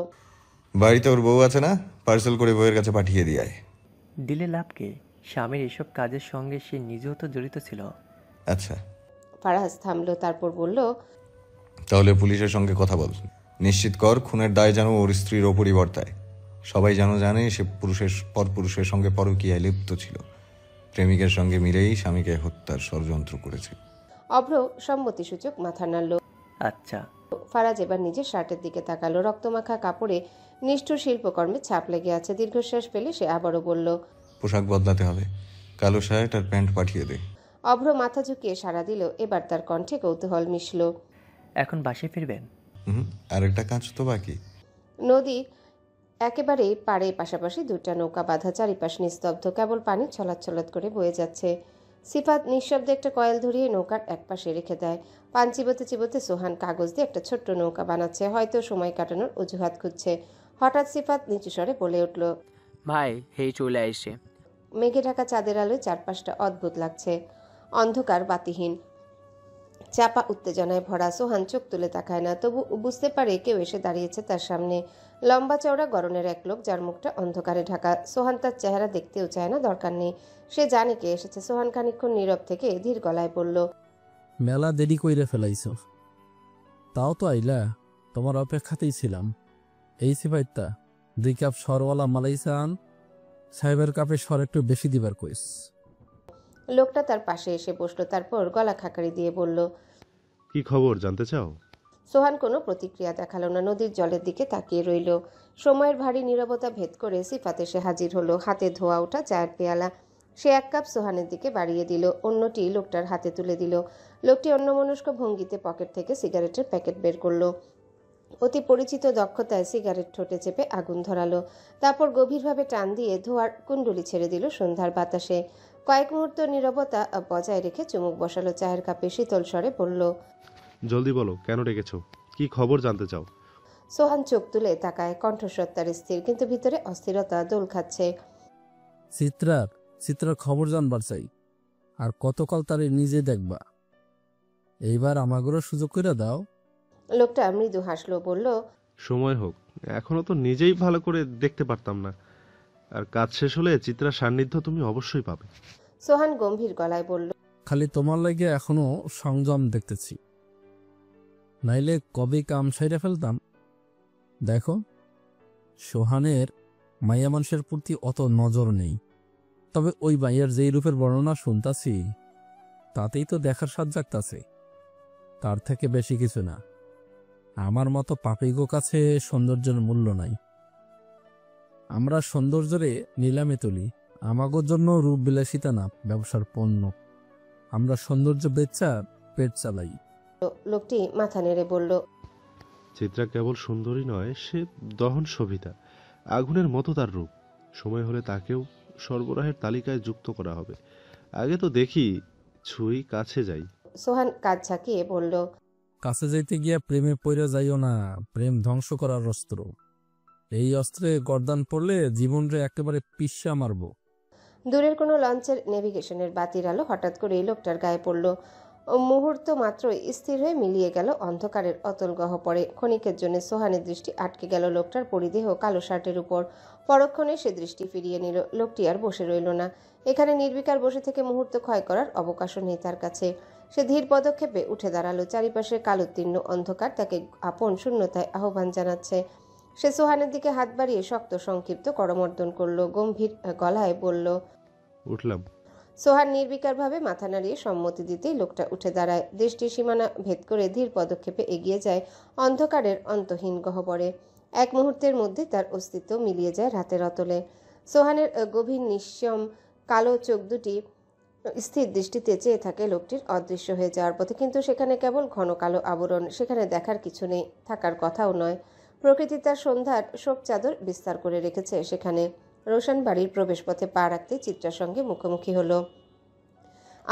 বাড়িতে ওর বউ আছে না, পার্সেল করে বউয়ের কাছে পাঠিয়ে দিয়ায়। দিলে লাভ কি? স্বামীর এসব কাজের সঙ্গে সে নিজেও তো জড়িত ছিল। আচ্ছা, ফারাজ থামলো, তারপর বলল, তাহলে পুলিশের সঙ্গে কথা বল, নিশ্চিত কর খুনের দায় যেন ওর স্ত্রীর ওপরই বর্তায়। সবাই যেন জানে সে পুরুষের সঙ্গে পরকীয়ায় লিপ্ত ছিল, প্রেমিকের সঙ্গে মিলেই স্বামীকে হত্যার ষড়যন্ত্র করেছে। অভ্র সম্মতিসূচক মাথা নাড়ল। আচ্ছা। ফারাজ এবার নিজের শার্টের দিকে তাকালো। রক্তমাখা কাপড়ে নিষ্ঠুর শিল্পকর্মে ছাপ লেগে আছে। দীর্ঘশ্বাস ফেলে সে আবারও বলল, পোশাক বদলাতে হবে, কালো শার্ট আর প্যান্ট পাঠিয়ে দে। অভ্র মাথা ঝুঁকিয়ে সাড়া দিল। এবার তার কণ্ঠে কৌতূহল মিশল। এখন বাসায় ফিরবেন? আরেকটা কাজ তো বাকি। নদীর একেবারেই পাড়ে পাশাপাশি দুটা নৌকা বাঁধা, চারিপাশ নিস্তব্ধ, কেবল পানি ছলাৎ করে বয়ে যাচ্ছে। সিফাত নিঃশব্দে একটা কয়েল ধরিয়ে নৌকার একপাশে রেখে দেয়। পান চিবোতে চিবোতে সোহান কাগজ দিয়ে একটা ছোট্ট নৌকা বানাচ্ছে, হয়তো সময় কাটানোর অজুহাত খুঁজছে। হঠাৎ সিফাত নিচু স্বরে বলে উঠল, ভাই হেই চলে আসছে। মেঘে ঢাকা চাঁদের আলোয় চারপাশটা অদ্ভুত লাগছে, অন্ধকার, বাতিহীন, চাপা উত্তেজনায় ভরা। সোহান চোখ তুলে তাকায় না, তবু বুঝতে পারে কেউ এসে দাঁড়িয়েছে তার সামনে। লম্বা চওড়া গড়নের এক লোক, যার মুখটা অন্ধকারে ঢাকা। সোহান তার চেহারা দেখতেও চায় না, দরকার নেই, সে জানে কে এসেছে। সোহান খানিকক্ষণ নীরব থেকে ধীর গলায় বলল, মেলা দেরি কইরে ফেলাইছ, তাও তো আইলা, তোমার অপেক্ষাতেই ছিলাম। এই সিপাইতা 2 কাপ সরওয়ালা মালাই চান, সাহেবের কাপে সর একটু বেশি দিবার কইস। লোকটা তার পাশে এসে বসলো, তারপর গলা খাকারি দিয়ে বলল, কি খবর জানতে চাও? সোহান কোনো প্রতিক্রিয়া দেখালো না, নদীর জলের দিকে তাকিয়ে রইল। সময়ের ভারী নীরবতা ভেদ করে সিফাত এসে হাজির হলো, হাতে ধোয়া ওঠা চায়ের পেয়ালা। সে 1 কাপ সোহানের দিকে বাড়িয়ে দিল, অন্যটি লোকটার হাতে তুলে দিল। লোকটি অন্যমনস্ক ভঙ্গিতে পকেট থেকে সিগারেটের প্যাকেট বের করলো। অতি পরিচিত দক্ষতায় সিগারেট ঠোঁটে চেপে আগুন ধরালো, তারপর গভীরভাবে টান দিয়ে ধোঁয়ার কুণ্ডলি ছেড়ে দিল সন্ধ্যার বাতাসে। কয়েক মুহূর্ত নীরবতা বজায় রেখে চুমুক বসালো চায়ের কাপে, শীতল স্বরে বলল, জলদি বলো, কেন ডেকেছো? কি খবর জানতে চাও? সোহান চোখ তুলে তাকায়, কণ্ঠস্বর তার স্থির, কিন্তু ভিতরে অস্থিরতা দোল খাচ্ছে। চিত্রার খবর জানবার চাই, আর কতকাল তারে নিজে দেখবা। এইবার আমাগরও সুযোগ করে দাও। লোকটা মৃদু হাসলো, বলল, সময় হোক, এখনো তো নিজেই ভালো করে দেখতে পারতাম না, আর কাজ শেষ হলে চিত্রার সান্নিধ্য তুমি অবশ্যই পাবে। সোহান গম্ভীর গলায় বলল, খালি তোমার লাগে এখনো সংযম দেখতেছি, নাইলে কবে কাম সাইরে ফেলতাম। দেখো, সোহানের মাইয়া মানুষের প্রতি অত নজর নেই, তবে ওই মাইয়ার যেই রূপের বর্ণনা শুনতাছি তাতেই তো দেখার স্বাদ জাগতাছে, তার থেকে বেশি কিছু না। আমার মতো পাপিগো কাছে সৌন্দর্যের মূল্য নাই। আমরা সৌন্দর্যরে নিলামে তুলি, আমাগোর জন্য রূপ বিলাসিতা না ব্যবসার পণ্য। আমরা সৌন্দর্য বেচা পেট চালাই। লোকটি মাথা নেড়ে বলল, চিত্রা কেবল সুন্দরী নয়, সে দহন শোভিতা, আগুনের মতো তার রূপ। সময় হলে তাকেও সরবরাহের তালিকায় যুক্ত করা হবে। আগে তো দেখি ছুঁই, কাছে যাই। সোহান কাজ ঝাঁকিয়ে বলল, কাছে যাইতে গিয়া প্রেমে পইরা যাইও না, প্রেম ধ্বংস করার অস্ত্র। এই অস্ত্রে গর্দান পড়লে জীবনরে একেবারে পিস্যা মারব। দূরের কোনো লঞ্চের নেভিগেশনের বাতির আলো হঠাৎ করে এই লোকটার গায়ে পড়ল। মুহূর্ত মাত্রই স্থির হয়ে মিলিয়ে গেল অন্ধকারের অতল গহ্বরে। ক্ষণিকের জন্য সোহানের দৃষ্টি আটকে গেল লোকটার পরিদেহ কালো শার্টের উপর। পরক্ষণে সে দৃষ্টি ফিরিয়ে নিল। লোকটি আর বসে রইল না। এখানে নির্বিকার বসে থেকে মুহূর্ত ক্ষয় করার অবকাশও নেই তার কাছে। সে ধীর পদক্ষেপে উঠে দাঁড়ালো। চারিপাশের কালোত্তীর্ণ অন্ধকার তাকে আপন শূন্যতায় আহ্বান জানাচ্ছে। সে সোহানের দিকে হাত বাড়িয়ে শক্ত সংক্ষিপ্ত করমর্দন করলো, গম্ভীর গলায় বলল, উঠলাম। সোহান নির্বিকারভাবে মাথা নাড়িয়ে সম্মতি দিতেই লোকটা উঠে দাঁড়ায়। দৃষ্টির সীমানা ভেদ করে ধীর পদক্ষেপে এগিয়ে যায় অন্ধকারের অন্তহীন গহ্বরে। এক মুহূর্তের মধ্যে তার অস্তিত্ব মিলিয়ে যায় রাতের অতলে। সোহানের গভীর নিঃসম কালো চোখ দুটি স্থির দৃষ্টিতে চেয়ে থাকে লোকটির অদৃশ্য হয়ে যাওয়ার পথে, কিন্তু সেখানে কেবল ঘন কালো আবরণ। সেখানে দেখার কিছু নেই, থাকার কথাও নয়। প্রকৃতি তার সন্ধ্যার শোক চাদর বিস্তার করে রেখেছে সেখানে। রোশন বাড়ির প্রবেশপথে পা রাখতে চিত্রার সঙ্গে মুখোমুখি হলো।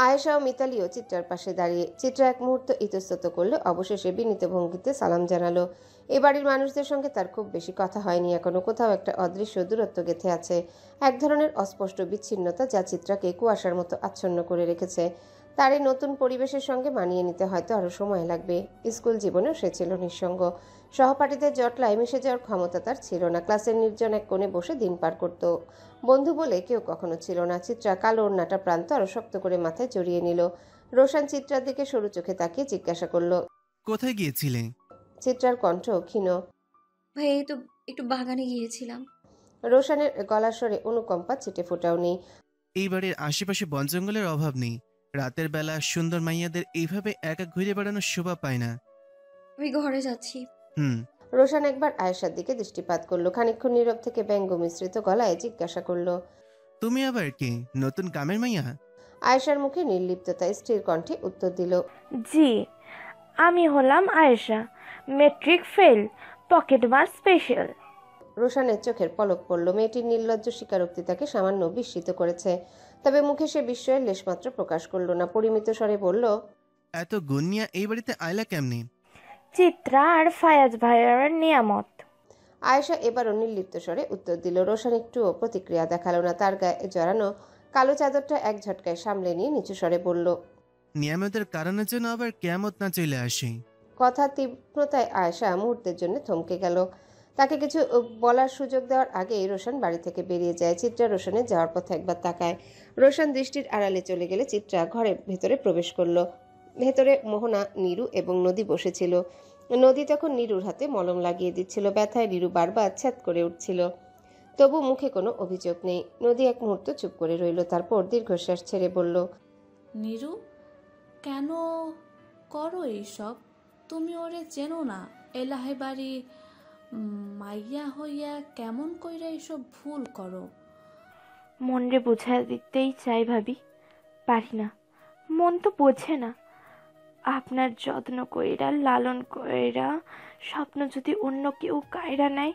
আয়েশা ও মিতালিও চিত্রার পাশে দাঁড়িয়ে। চিত্রা এক মুহূর্ত ইতস্তত করলে, অবশেষে বিনীত ভঙ্গিতে সালাম জানালো। এ বাড়ির মানুষদের সঙ্গে তার খুব বেশি কথা হয়নি এখনো। কোথাও একটা অদৃশ্য দূরত্ব গেঁথে আছে, এক ধরনের অস্পষ্ট বিচ্ছিন্নতা যা চিত্রাকে কুয়াশার মতো আচ্ছন্ন করে রেখেছে। তার এই নতুন পরিবেশের সঙ্গে মানিয়ে নিতে হয়তো আরও সময় লাগবে। স্কুল জীবনেও সে ছিল নিঃসঙ্গ। সহপাঠীদের জটলায় মিশে যাওয়ার ক্ষমতা তার ছিল না। ক্লাসের নির্জন এক কোণে বসে দিন পার করত। বন্ধু বলে কেউ কখনো ছিল না। চিত্রা কালো ওড়নাটা প্রান্ত আরও শক্ত করে মাথায় জড়িয়ে নিল। রোশান চিত্রার দিকে সরু চোখে তাকিয়ে জিজ্ঞাসা করল, কোথায় গিয়েছিলে? চিত্রার কণ্ঠ ক্ষীণ। ভাই এই তো একটু বাগানে গিয়েছিলাম। রোশানের গলার স্বরে অনুকম্পা ছিটে ফোটাও নেই। এই বাড়ির আশেপাশে বন জঙ্গলের অভাব নেই। রাতের বেলা সুন্দর মাইয়াদের এইভাবে একা ঘুরে বেড়ানোর শোভা পায় না। আমি ঘরে যাচ্ছি। রোশান একবার আয়েশার দিকে দৃষ্টিপাত করলো। খানিকক্ষণ নীরব থেকে ব্যঙ্গ মিশ্রিত গলায় জিজ্ঞাসা করলো, তুমি আবার কি নতুন কামের মাইয়া? আয়েশার মুখে নির্লিপ্ততা স্থির কণ্ঠে উত্তর দিল, জি, আমি হলাম আয়েশা, মেট্রিক ফেল, পকেট মার স্পেশাল। রোশানের চোখের পলক পড়ল। মেয়েটির নির্লজ্জ স্বীকারোক্তি তাকে সামান্য বিস্মিত করেছে, তবে মুখে সে বিস্ময়ের লেশমাত্র প্রকাশ করল না। পরিমিত স্বরে বলল, এত গুনিয়া এই বাড়িতে আইলা কেমনি? চিত্রা আর ফায়াজ ভাইয়ার নিয়ামত। আয়েশা এবারও নির্লিপ্ত স্বরে উত্তর দিল। রোশান একটুও প্রতিক্রিয়া দেখালো না। তার গায়ে জড়ানো কালো চাদরটা এক ঝটকায় সামলে নিয়ে নিচু স্বরে বলল, নিয়ামতের কারণের জন্য আবার কিয়ামত না চলে আসে। কথা তীব্রতায় আয়েশা মুহূর্তের জন্য থমকে গেল। তাকে কিছু বলার সুযোগ দেওয়ার আগেই রোশন বাড়ি থেকে বেরিয়ে যায়। চিত্রা রোশনের যাওয়ার পথে একবার তাকায়। রোশন দৃষ্টির আড়ালে চলে গেলে চিত্রা ঘরের ভেতরে প্রবেশ করলো। ভেতরে মোহনা, নীরু এবং নদী বসেছিল। নদী তখন নীরুর হাতে মলম লাগিয়ে দিচ্ছিল। ব্যথায় নীরু বারবার ছ্যাদ করে উঠছিল, তবু মুখে কোনো অভিযোগ নেই। নদী এক মুহূর্ত চুপ করে রইল, তারপর দীর্ঘশ্বাস ছেড়ে বলল, নীরু, কেন করো এইসব? তুমি ওরে চেনো না। এলাহে বাড়ি মাইয়া হইয়া কেমন কইরা এসব ভুল করো? মনরে বোঝা দিতেই চাই ভাবি, পারি না। মন তো বোঝে না। আপনার যত্ন কইরা লালন কইরা স্বপ্ন যদি অন্য কেউ কায়রা নেয়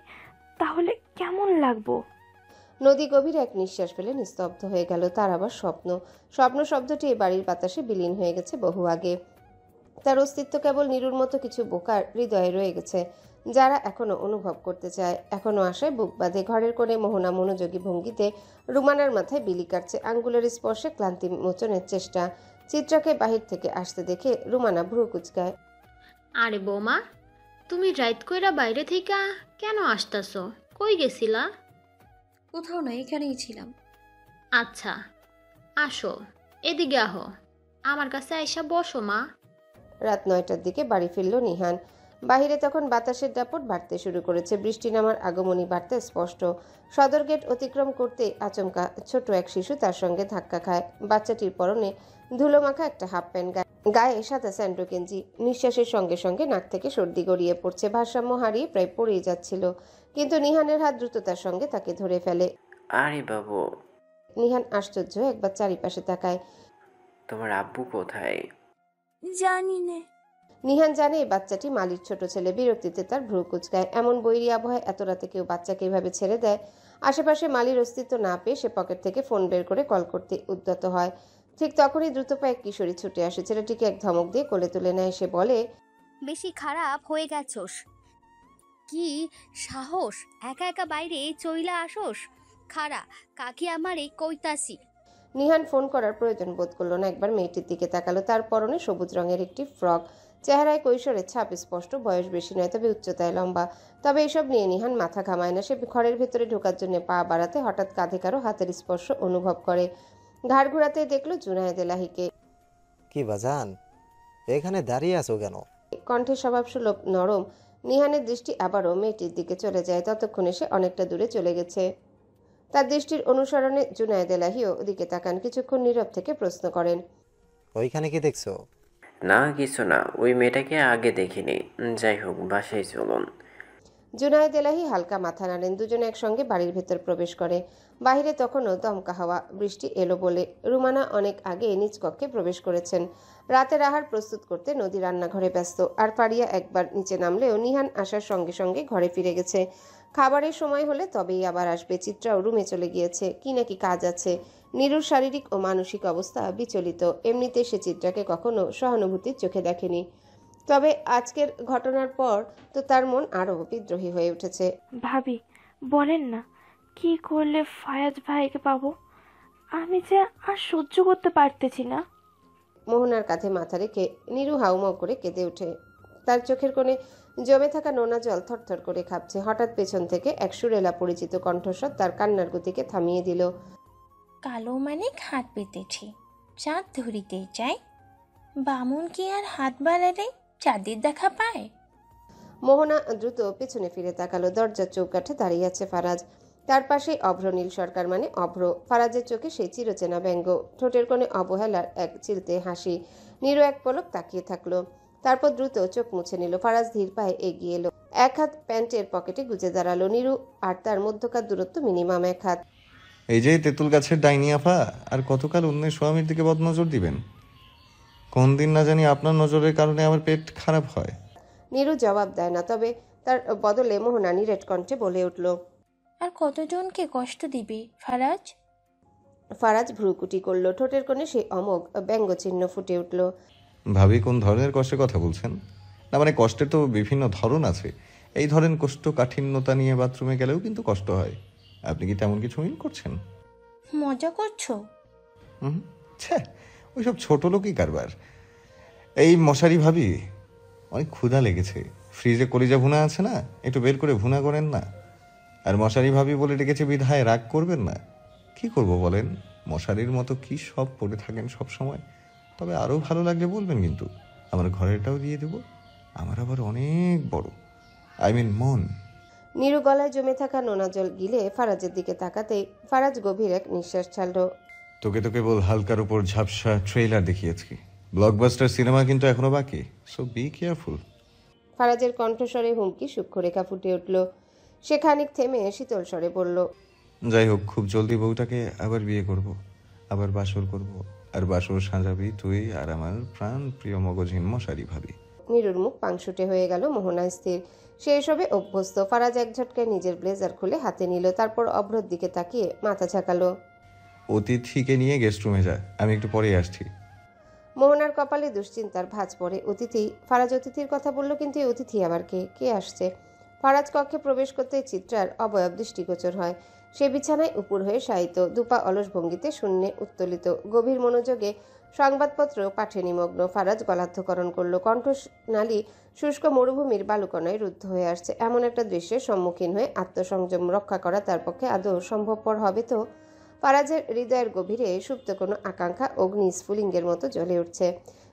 তাহলে কেমন লাগবো? নদী গভীর এক নিঃশ্বাস ফেলে নিস্তব্ধ হয়ে গেল। তার আবার স্বপ্ন। স্বপ্ন শব্দটি এ বাড়ির বাতাসে বিলীন হয়ে গেছে বহু আগে। তার অস্তিত্ব কেবল নীরুর মতো কিছু বোকার হৃদয়ে রয়ে গেছে, যারা এখনো অনুভব করতে চায়, এখনো আশায় বুক বাঁধে। ঘরের কোণে মোহনা মনোযোগী ভঙ্গিতে রুমানার মাথায় বিলি কাটছে, আঙ্গুলের স্পর্শে ক্লান্তি মোচনের চেষ্টা। চিত্রাকে বাহির থেকে আসতে দেখে রুমানা ভ্রু কুচকায়। আরে বৌমা, তুমি রাইত কইরা বাইরে থেকে কেন আসতাছ? কই গেছিলা? কোথাও না, এখানেই ছিলাম। আচ্ছা, আসো, এদিকে আহো, আমার কাছে আইসা বসো মা। রাত 9টার দিকে বাড়ি ফিরল নিহান। বাহিরে তখন বাতাসের দাপট বাড়তে শুরু করেছে। বৃষ্টি নামার আগমনী বার্তা স্পষ্ট। সদর গেট অতিক্রম করতে আচমকা ছোট এক শিশু তার সঙ্গে ধাক্কা খায়। বাচ্চাটির পরনে ধুলো মাখা একটা হাফ প্যান্ট, গায়ে সাদা স্যান্ডো গেঞ্জি। নিঃশ্বাসের সঙ্গে সঙ্গে নাক থেকে সর্দি গড়িয়ে পড়ছে। ভারসাম্য হারিয়ে প্রায় পড়েই যাচ্ছিল, কিন্তু নিহানের হাত দ্রুততার সঙ্গে তাকে ধরে ফেলে। আরে বাবু। নিহান আশ্চর্য একবার চারিপাশে তাকায়। তোমার আব্বু কোথায়? জানি না। নিহান জানে এই বাচ্চাটি মালির ছোট ছেলে। বিরক্তিতে তার ভ্রু কুচকায়। এমন বৈরী আবহাওয়ায় এত রাতে কেউ বাচ্চাকে এভাবে ছেড়ে দেয়? আশেপাশে মালির অস্তিত্ব না পেয়ে সে পকেট থেকে ফোন বের করে কল করতে উদ্যত হয়। ঠিক তখনই দ্রুত পায়ে কিশোরী ছুটে আসে। ছেলেটিকে এক ধমক দিয়ে কোলে তুলে নেয়। সে বলে, বেশি খারাপ হয়ে গেছোস? কি সাহস, একা একা বাইরে চইলা আসোস? খারা কাকি আমারে কইতাছি। নিহান ফোন করার প্রয়োজন বোধ করলো না। একবার মেয়েটির দিকে তাকালো। তার পরনে সবুজ রঙের একটি ফ্রক। চেহারায় কৈশোরের ছাপ স্পষ্ট। বয়স বেশি নয়, তবে উচ্চতায় লম্বা। তবে এসব নিয়ে নিহান মাথা ঘামায় না। সে ঘরের ভেতরে ঢোকার জন্য পা বাড়াতে হঠাৎ কাঁধে কারো হাতের স্পর্শ অনুভব করে। ঘাড় ঘুরাতে দেখলো জুনায়েদ এলাহিকে। কি বাজান, এখানে দাঁড়িয়ে আছো কেন? কণ্ঠে স্বভাব সুলভ নরম। নিহানের দৃষ্টি আবারও মেয়েটির দিকে চলে যায়। ততক্ষণে সে অনেকটা দূরে চলে গেছে। তার দৃষ্টির অনুসরণে জুনায়েদ এলাহিও ওদিকে তাকান। কিছুক্ষণ নীরব থেকে প্রশ্ন করেন, ওইখানে কি দেখছো? না কিছু না, ওই মেয়েটাকে আগে দেখিনি। যাই হোক, বাসায় চলুন। জুনায়েদ এলাহি হালকা মাথা নাড়েন। দুজনে একসঙ্গে বাড়ির ভেতর প্রবেশ করে। বাহিরে তখনও দমকা হাওয়া, বৃষ্টি এলো বলে। রুমানা অনেক আগে নিজ কক্ষে প্রবেশ করেছেন। রাতের আহার প্রস্তুত করতে নদী রান্নাঘরে ব্যস্ত। আর ফারিয়া একবার নিচে নামলেও নিহান আসার সঙ্গে সঙ্গে ঘরে ফিরে গেছে। খাবারের সময় হলে তবেই আবার আসবে। চিত্রাও রুমে চলে গিয়েছে, কি নাকি কাজ আছে। নীরুর শারীরিক ও মানসিক অবস্থা বিচলিত। এমনিতে সে চিত্রাকে কখনো সহানুভূতির চোখে দেখেনি, তবে আজকের ঘটনার পর তো তার মন আরও বিদ্রোহী হয়ে উঠেছে। ভাবি বলেন না, কি করলে ফায়াজ ভাইকে পাবো? আমি যে আর সহ্য করতে পারতেছি না। মোহনার কাঁধে মাথা রেখে নীরু হাউমাউ করে কেঁদে ওঠে। তার চোখের কোণে জমে থাকা নোনা জল থরথর করে কাঁপছে। হঠাৎ পেছন থেকে এক সুরেলা পরিচিত কণ্ঠস্বর তার কান্নার গতিকে থামিয়ে দিল। কালো মানে হাত পেতেছি, চাঁদ ধরিতে চাই, বামুন কি আর হাত বাড়ালে চাঁদের দেখা পায়? মোহনা দ্রুত পেছনে ফিরে তাকালো। দরজার চৌকাঠে দাঁড়িয়ে আছে ফারাজ। তার পাশেই অভ্র নীল সরকার মানে অভ্র। ফারাজের চোখে সেই চিরচেনা ব্যঙ্গ, ঠোঁটের কোণে অবহেলার এক চিলতে হাসি। নীরু এক পলক তাকিয়ে থাকলো, তারপর দ্রুত চোখ মুছে নিল। ফারাজ ধীর পায়ে এগিয়ে এলো, এক হাত প্যান্টের পকেটে গুজে দাঁড়ালো। নীরু আর তার মধ্যকার দূরত্ব মিনিমাম 1 হাত। এই যে তেঁতুল গাছের ডাইনি আফা, আর কতকাল অন্যের স্বামীর দিকে বদনজর দিবেন? কোন দিন না জানি আপনার নজরের কারণে আমার পেট খারাপ হয়। নীরু জবাব দেয় না, তবে তার বদলে মোহনা নিরেট কণ্ঠে বলে উঠল, আর কতজনকে কষ্ট দিবে ফারাজ? ফারাজ ভ্রুকুটি করল, ঠোঁটের কোণে সেই অমোঘ ব্যঙ্গচিহ্ন ফুটে উঠল। ভাবি কোন ধরনের কষ্টের কথা বলছেন? না মানে কষ্টের তো বিভিন্ন ধরন আছে। এই ধরেন কোষ্ঠকাঠিন্যতা নিয়ে বাথরুমে গেলেও কিন্তু কষ্ট হয়। আপনি কি তেমন কিছু মিন করছেন? মজা করছো? ওইসব ছোট লোকই কারবার। এই মশারি ভাবি, অনেক ক্ষুধা লেগেছে, ফ্রিজে কলিজা ভুনা আছে না, একটু বের করে ভুনা করেন না। আর মশারি ভাবি বলে ডেকেছে বিধায় রাগ করবেন না। কি করব বলেন, মশারির মতো কি সব পড়ে থাকেন সব সময়। তবে আরও ভালো লাগলে বলবেন কিন্তু, আমার ঘরেরটাও দিয়ে দেব। আমার আবার অনেক বড়, মন। নীরু গলায় জমে থাকা নোনা জল গিলে ফারাজের দিকে তাকাতেই ফারাজ গভীর এক নিঃশ্বাস ছাড়ল। তোকে তোকে বল হালকার উপর ঝাপসা ট্রেলার দেখিয়েছি। ব্লকবাস্টার সিনেমা কিন্তু এখনো বাকি, সো বি কেয়ারফুল। ফারাজের কণ্ঠস্বরে হুমকি সূক্ষ্মরেখা ফুটে উঠল। সে খানিক থেমে শীতল স্বরে বলল, যাই হোক, খুব জলদি বউটাকে আবার বিয়ে করব, আবার বাসর করব, আর বাসর সাজাবি তুই আর আমার প্রাণ প্রিয় মগজহীন মশারি ভাবি। নীরুর মুখ পাংশুটে হয়ে গেল। মোহনা স্থির, সে এসবে অভ্যস্ত। ফারাজ এক ঝটকায় নিজের ব্লেজার খুলে হাতে নিল, তারপর অভ্রর দিকে তাকিয়ে মাথা ঝাঁকালো। অতিথিকে নিয়ে গেস্ট রুমে যা, আমি একটু পরে আসছি। মোহনার কপালে দুশ্চিন্তার ভাঁজ পড়ে। অতিথি? ফারাজ অতিথির কথা বলল, কিন্তু এই অতিথি আবার কে? কে আসছে? ফারাজ কক্ষে প্রবেশ করতে চিত্রার অবয়ব দৃষ্টিগোচর হয়। সে বিছানায় উপুর হয়ে শায়িত, দুপা অলস ভঙ্গিতে শূন্যে উত্তোলিত, গভীর মনোযোগে সংবাদপত্র পাঠে নিমগ্ন। ফারাজ গলাধ্যকরণ করল, কণ্ঠনালী শুষ্ক মরুভূমির বালুকণায় রুদ্ধ হয়ে আসছে। এমন একটা দৃশ্যের সম্মুখীন হয়ে আত্মসংযম রক্ষা করা তার পক্ষে আদৌ সম্ভবপর হবে তো? ফারাজের হৃদয়ের গভীরে সুপ্ত কোনো আকাঙ্ক্ষা অগ্নি স্ফুলিঙ্গের মতো জ্বলে উঠছে।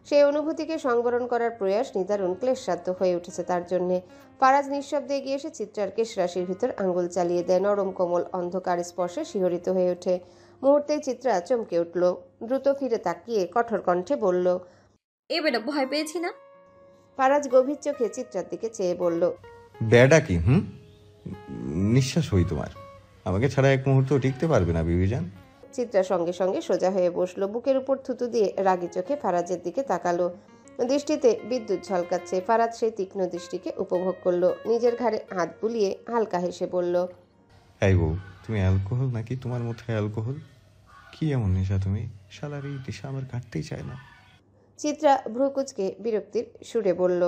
সেই অনুভূতিকে সংবরণ করার প্রয়াস নিদারুণ ক্লেশসাধ্য হয়ে উঠেছে তার জন্যে। ফারাজ নিঃশব্দে এগিয়ে এসে চিত্রার কেশরাশির ভিতর আঙ্গুল চালিয়ে দেয়। নরম কোমল অন্ধকার স্পর্শে শিহরিত হয়ে ওঠে। মুহূর্তেই চিত্রা চমকে উঠল, দ্রুত ফিরে তাকিয়ে কঠোর কণ্ঠে বলল, এ বেটা ভয় পেয়েছি না? ফারাজ গভীর চোখে চিত্রার দিকে চেয়ে বলল, বেডা কি? নিঃশ্বাস হই তোমার, আমাকে ছাড়া এক মুহূর্ত টিকতে পারবে না বিবিজান। চিত্রা সঙ্গে সঙ্গে সোজা হয়ে বসলো, বুকের উপর থুতু দিয়ে রাগী চোখে ফারাজের দিকে তাকালো। দৃষ্টিতে বিদ্যুৎ ঝলকাচ্ছে। ফারাজ সেই তীক্ষ্ণ দৃষ্টিকে উপভোগ করলো, নিজের ঘাড়ে হাত বুলিয়ে হালকা হেসে বলল, এই বউ, তুমি অ্যালকোহল নাকি তোমার মধ্যে অ্যালকোহল? কি এমন নেশা তুমি? শালার এই নেশা আমার কাটতেই চায় না। চিত্রা ভ্রুকুচকে বিরক্তির সুরে বলল,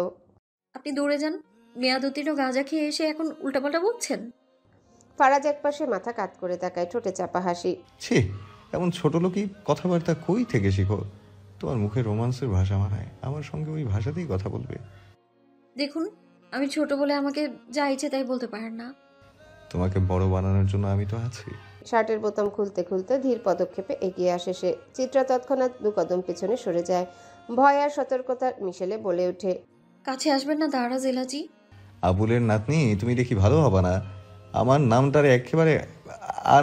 আপনি দৌড়ে যান, মেয়াদ উত্তীর্ণ গাঁজা খেয়ে এসে এখন উল্টাপাল্টা বলছেন। ফারাজ একপাশে মাথা কাত করে তাকায়, ঠোঁটে চাপা হাসি। ছি, এমন ছোট লোকই কথাবার্তা কই থেকে শিখো? তোমার মুখে রোমান্সের ভাষা মানায়, আমার সঙ্গে ওই ভাষাতেই কথা বলবে। দেখুন, আমি ছোট বলে আমাকে যা ইচ্ছে তাই বলতে পারেন না। তোমাকে বড় বানানোর জন্য আমি তো আছি। শার্টের বোতাম খুলতে খুলতে ধীর পদক্ষেপে এগিয়ে আসে সে। চিত্রা তৎক্ষণাৎ 2 কদম পেছনে সরে যায়। ভয় আর সতর্কতার মিশেলে বলে ওঠে, কাছে আসবেন না দাঁড়া জেলাজি। আবুলের নাতনি, তুমি দেখি ভালো হবে না, আমার নামটারে একেবারে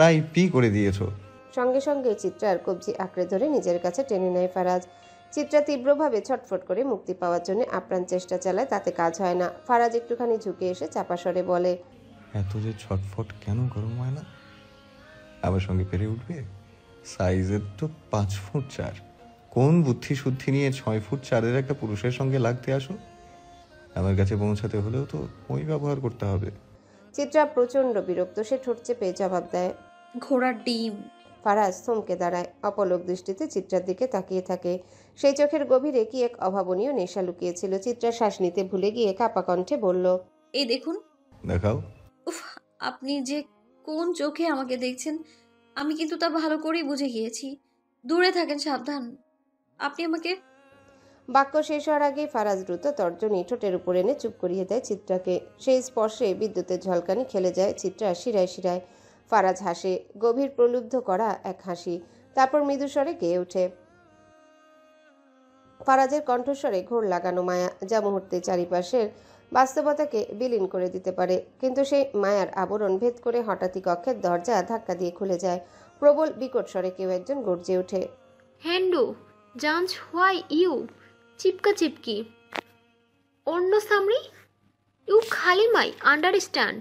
RIP করে দিয়েছো। সঙ্গে সঙ্গে চিত্রার কবজি আঁকড়ে ধরে নিজের কাছে টেনে নেয় ফারাজ। চিত্রা তীব্রভাবে ছটফট করে মুক্তি পাওয়ার জন্য আপ্রাণ চেষ্টা চালায়, তাতে কাজ হয় না। ফারাজ একটুখানি ঝুঁকে এসে চাপা স্বরে বলে, এত যে ছটফট কেন করো ময়না? আমার সঙ্গে পেরে উঠবে? সাইজের তো 5 ফুট 4। কোন বুদ্ধি শুদ্ধি নিয়ে 6 ফুট 4-এর একটা পুরুষের সঙ্গে লাগতে আসো? আমার কাছে পৌঁছাতে হলেও তো ওই ব্যবহার করতে হবে। চিত্রা প্রচন্ড বিরক্ত, সে ঠোঁট চেপে জবাব দেয়, ঘোড়ার ডিম। ফারাজ থমকে দাঁড়ায়, অপলক দৃষ্টিতে চিত্রার দিকে তাকিয়ে থাকে। সেই চোখের গভীরে কি এক অভাবনীয় নেশা লুকিয়েছিল। চিত্রা শ্বাস নিতে ভুলে গিয়ে কাপা কণ্ঠে বলল, এই দেখুন। দেখাও। উফ, আপনি যে কোন চোখে আমাকে দেখছেন আমি কিন্তু তা ভালো করেই বুঝে গিয়েছি। দূরে থাকেন, সাবধান। আপনি আমাকে। বাক্য শেষ হওয়ার আগেই ফারাজ দ্রুত তর্জনী ঠোঁটের উপর এনে চুপ করিয়ে দেয় চিত্রাকে। সেই স্পর্শে বিদ্যুতের ঝলকানি খেলে যায় চিত্রা শিরায় শিরায়। ফারাজ হাসে, গভীর প্রলুব্ধ করা এক হাসি, তারপর মৃদুস্বরে গেয়ে ওঠে। ফারাজের কণ্ঠস্বরে ঘোর লাগানো মায়া, যা মুহূর্তে চারিপাশের বাস্তবতাকে বিলীন করে দিতে পারে। কিন্তু সেই মায়ার আবরণ ভেদ করে হঠাৎই কক্ষের দরজা ধাক্কা দিয়ে খুলে যায়। প্রবল বিকট স্বরে কেউ একজন গর্জে ওঠে, হ্যান্ডু জাঞ্চ হোয়াই ইউ চিপকা চিপকি অন্য সামরি ইউ খালি মাই আন্ডারস্ট্যান্ড।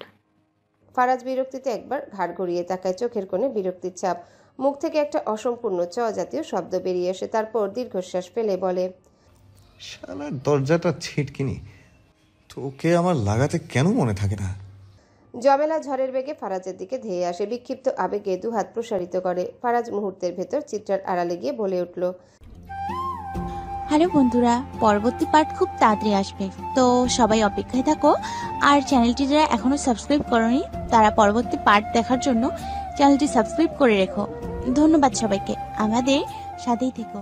ফারাজ বিরক্তিতে একবার ঘাড় ঘুরিয়ে তাকায়, চোখের কোণে বিরক্তির ছাপ। মুখ থেকে একটা অসম্পূর্ণ চ জাতীয় শব্দ বেরিয়ে আসে, তারপর দীর্ঘশ্বাস ফেলে বলে, শালার দরজাটা ছিটকিনি, তোকে আমার লাগাতে কেন মনে থাকে না? জমেলা ঝড়ের বেগে ফারাজের দিকে ধেয়ে আসে, বিক্ষিপ্ত আবেগে দুহাত প্রসারিত করে। ফারাজ মুহূর্তের ভেতর চিত্রার আড়ালে গিয়ে বলে উঠল, হ্যালো বন্ধুরা, পরবর্তী পার্ট খুব তাড়াতাড়ি আসবে, তো সবাই অপেক্ষায় থাকো। আর চ্যানেলটি যারা এখনো সাবস্ক্রাইব করোনি তারা পরবর্তী পার্ট দেখার জন্য চ্যানেলটি সাবস্ক্রাইব করে রেখো। ধন্যবাদ সবাইকে, আমাদের সাথেই থেকো।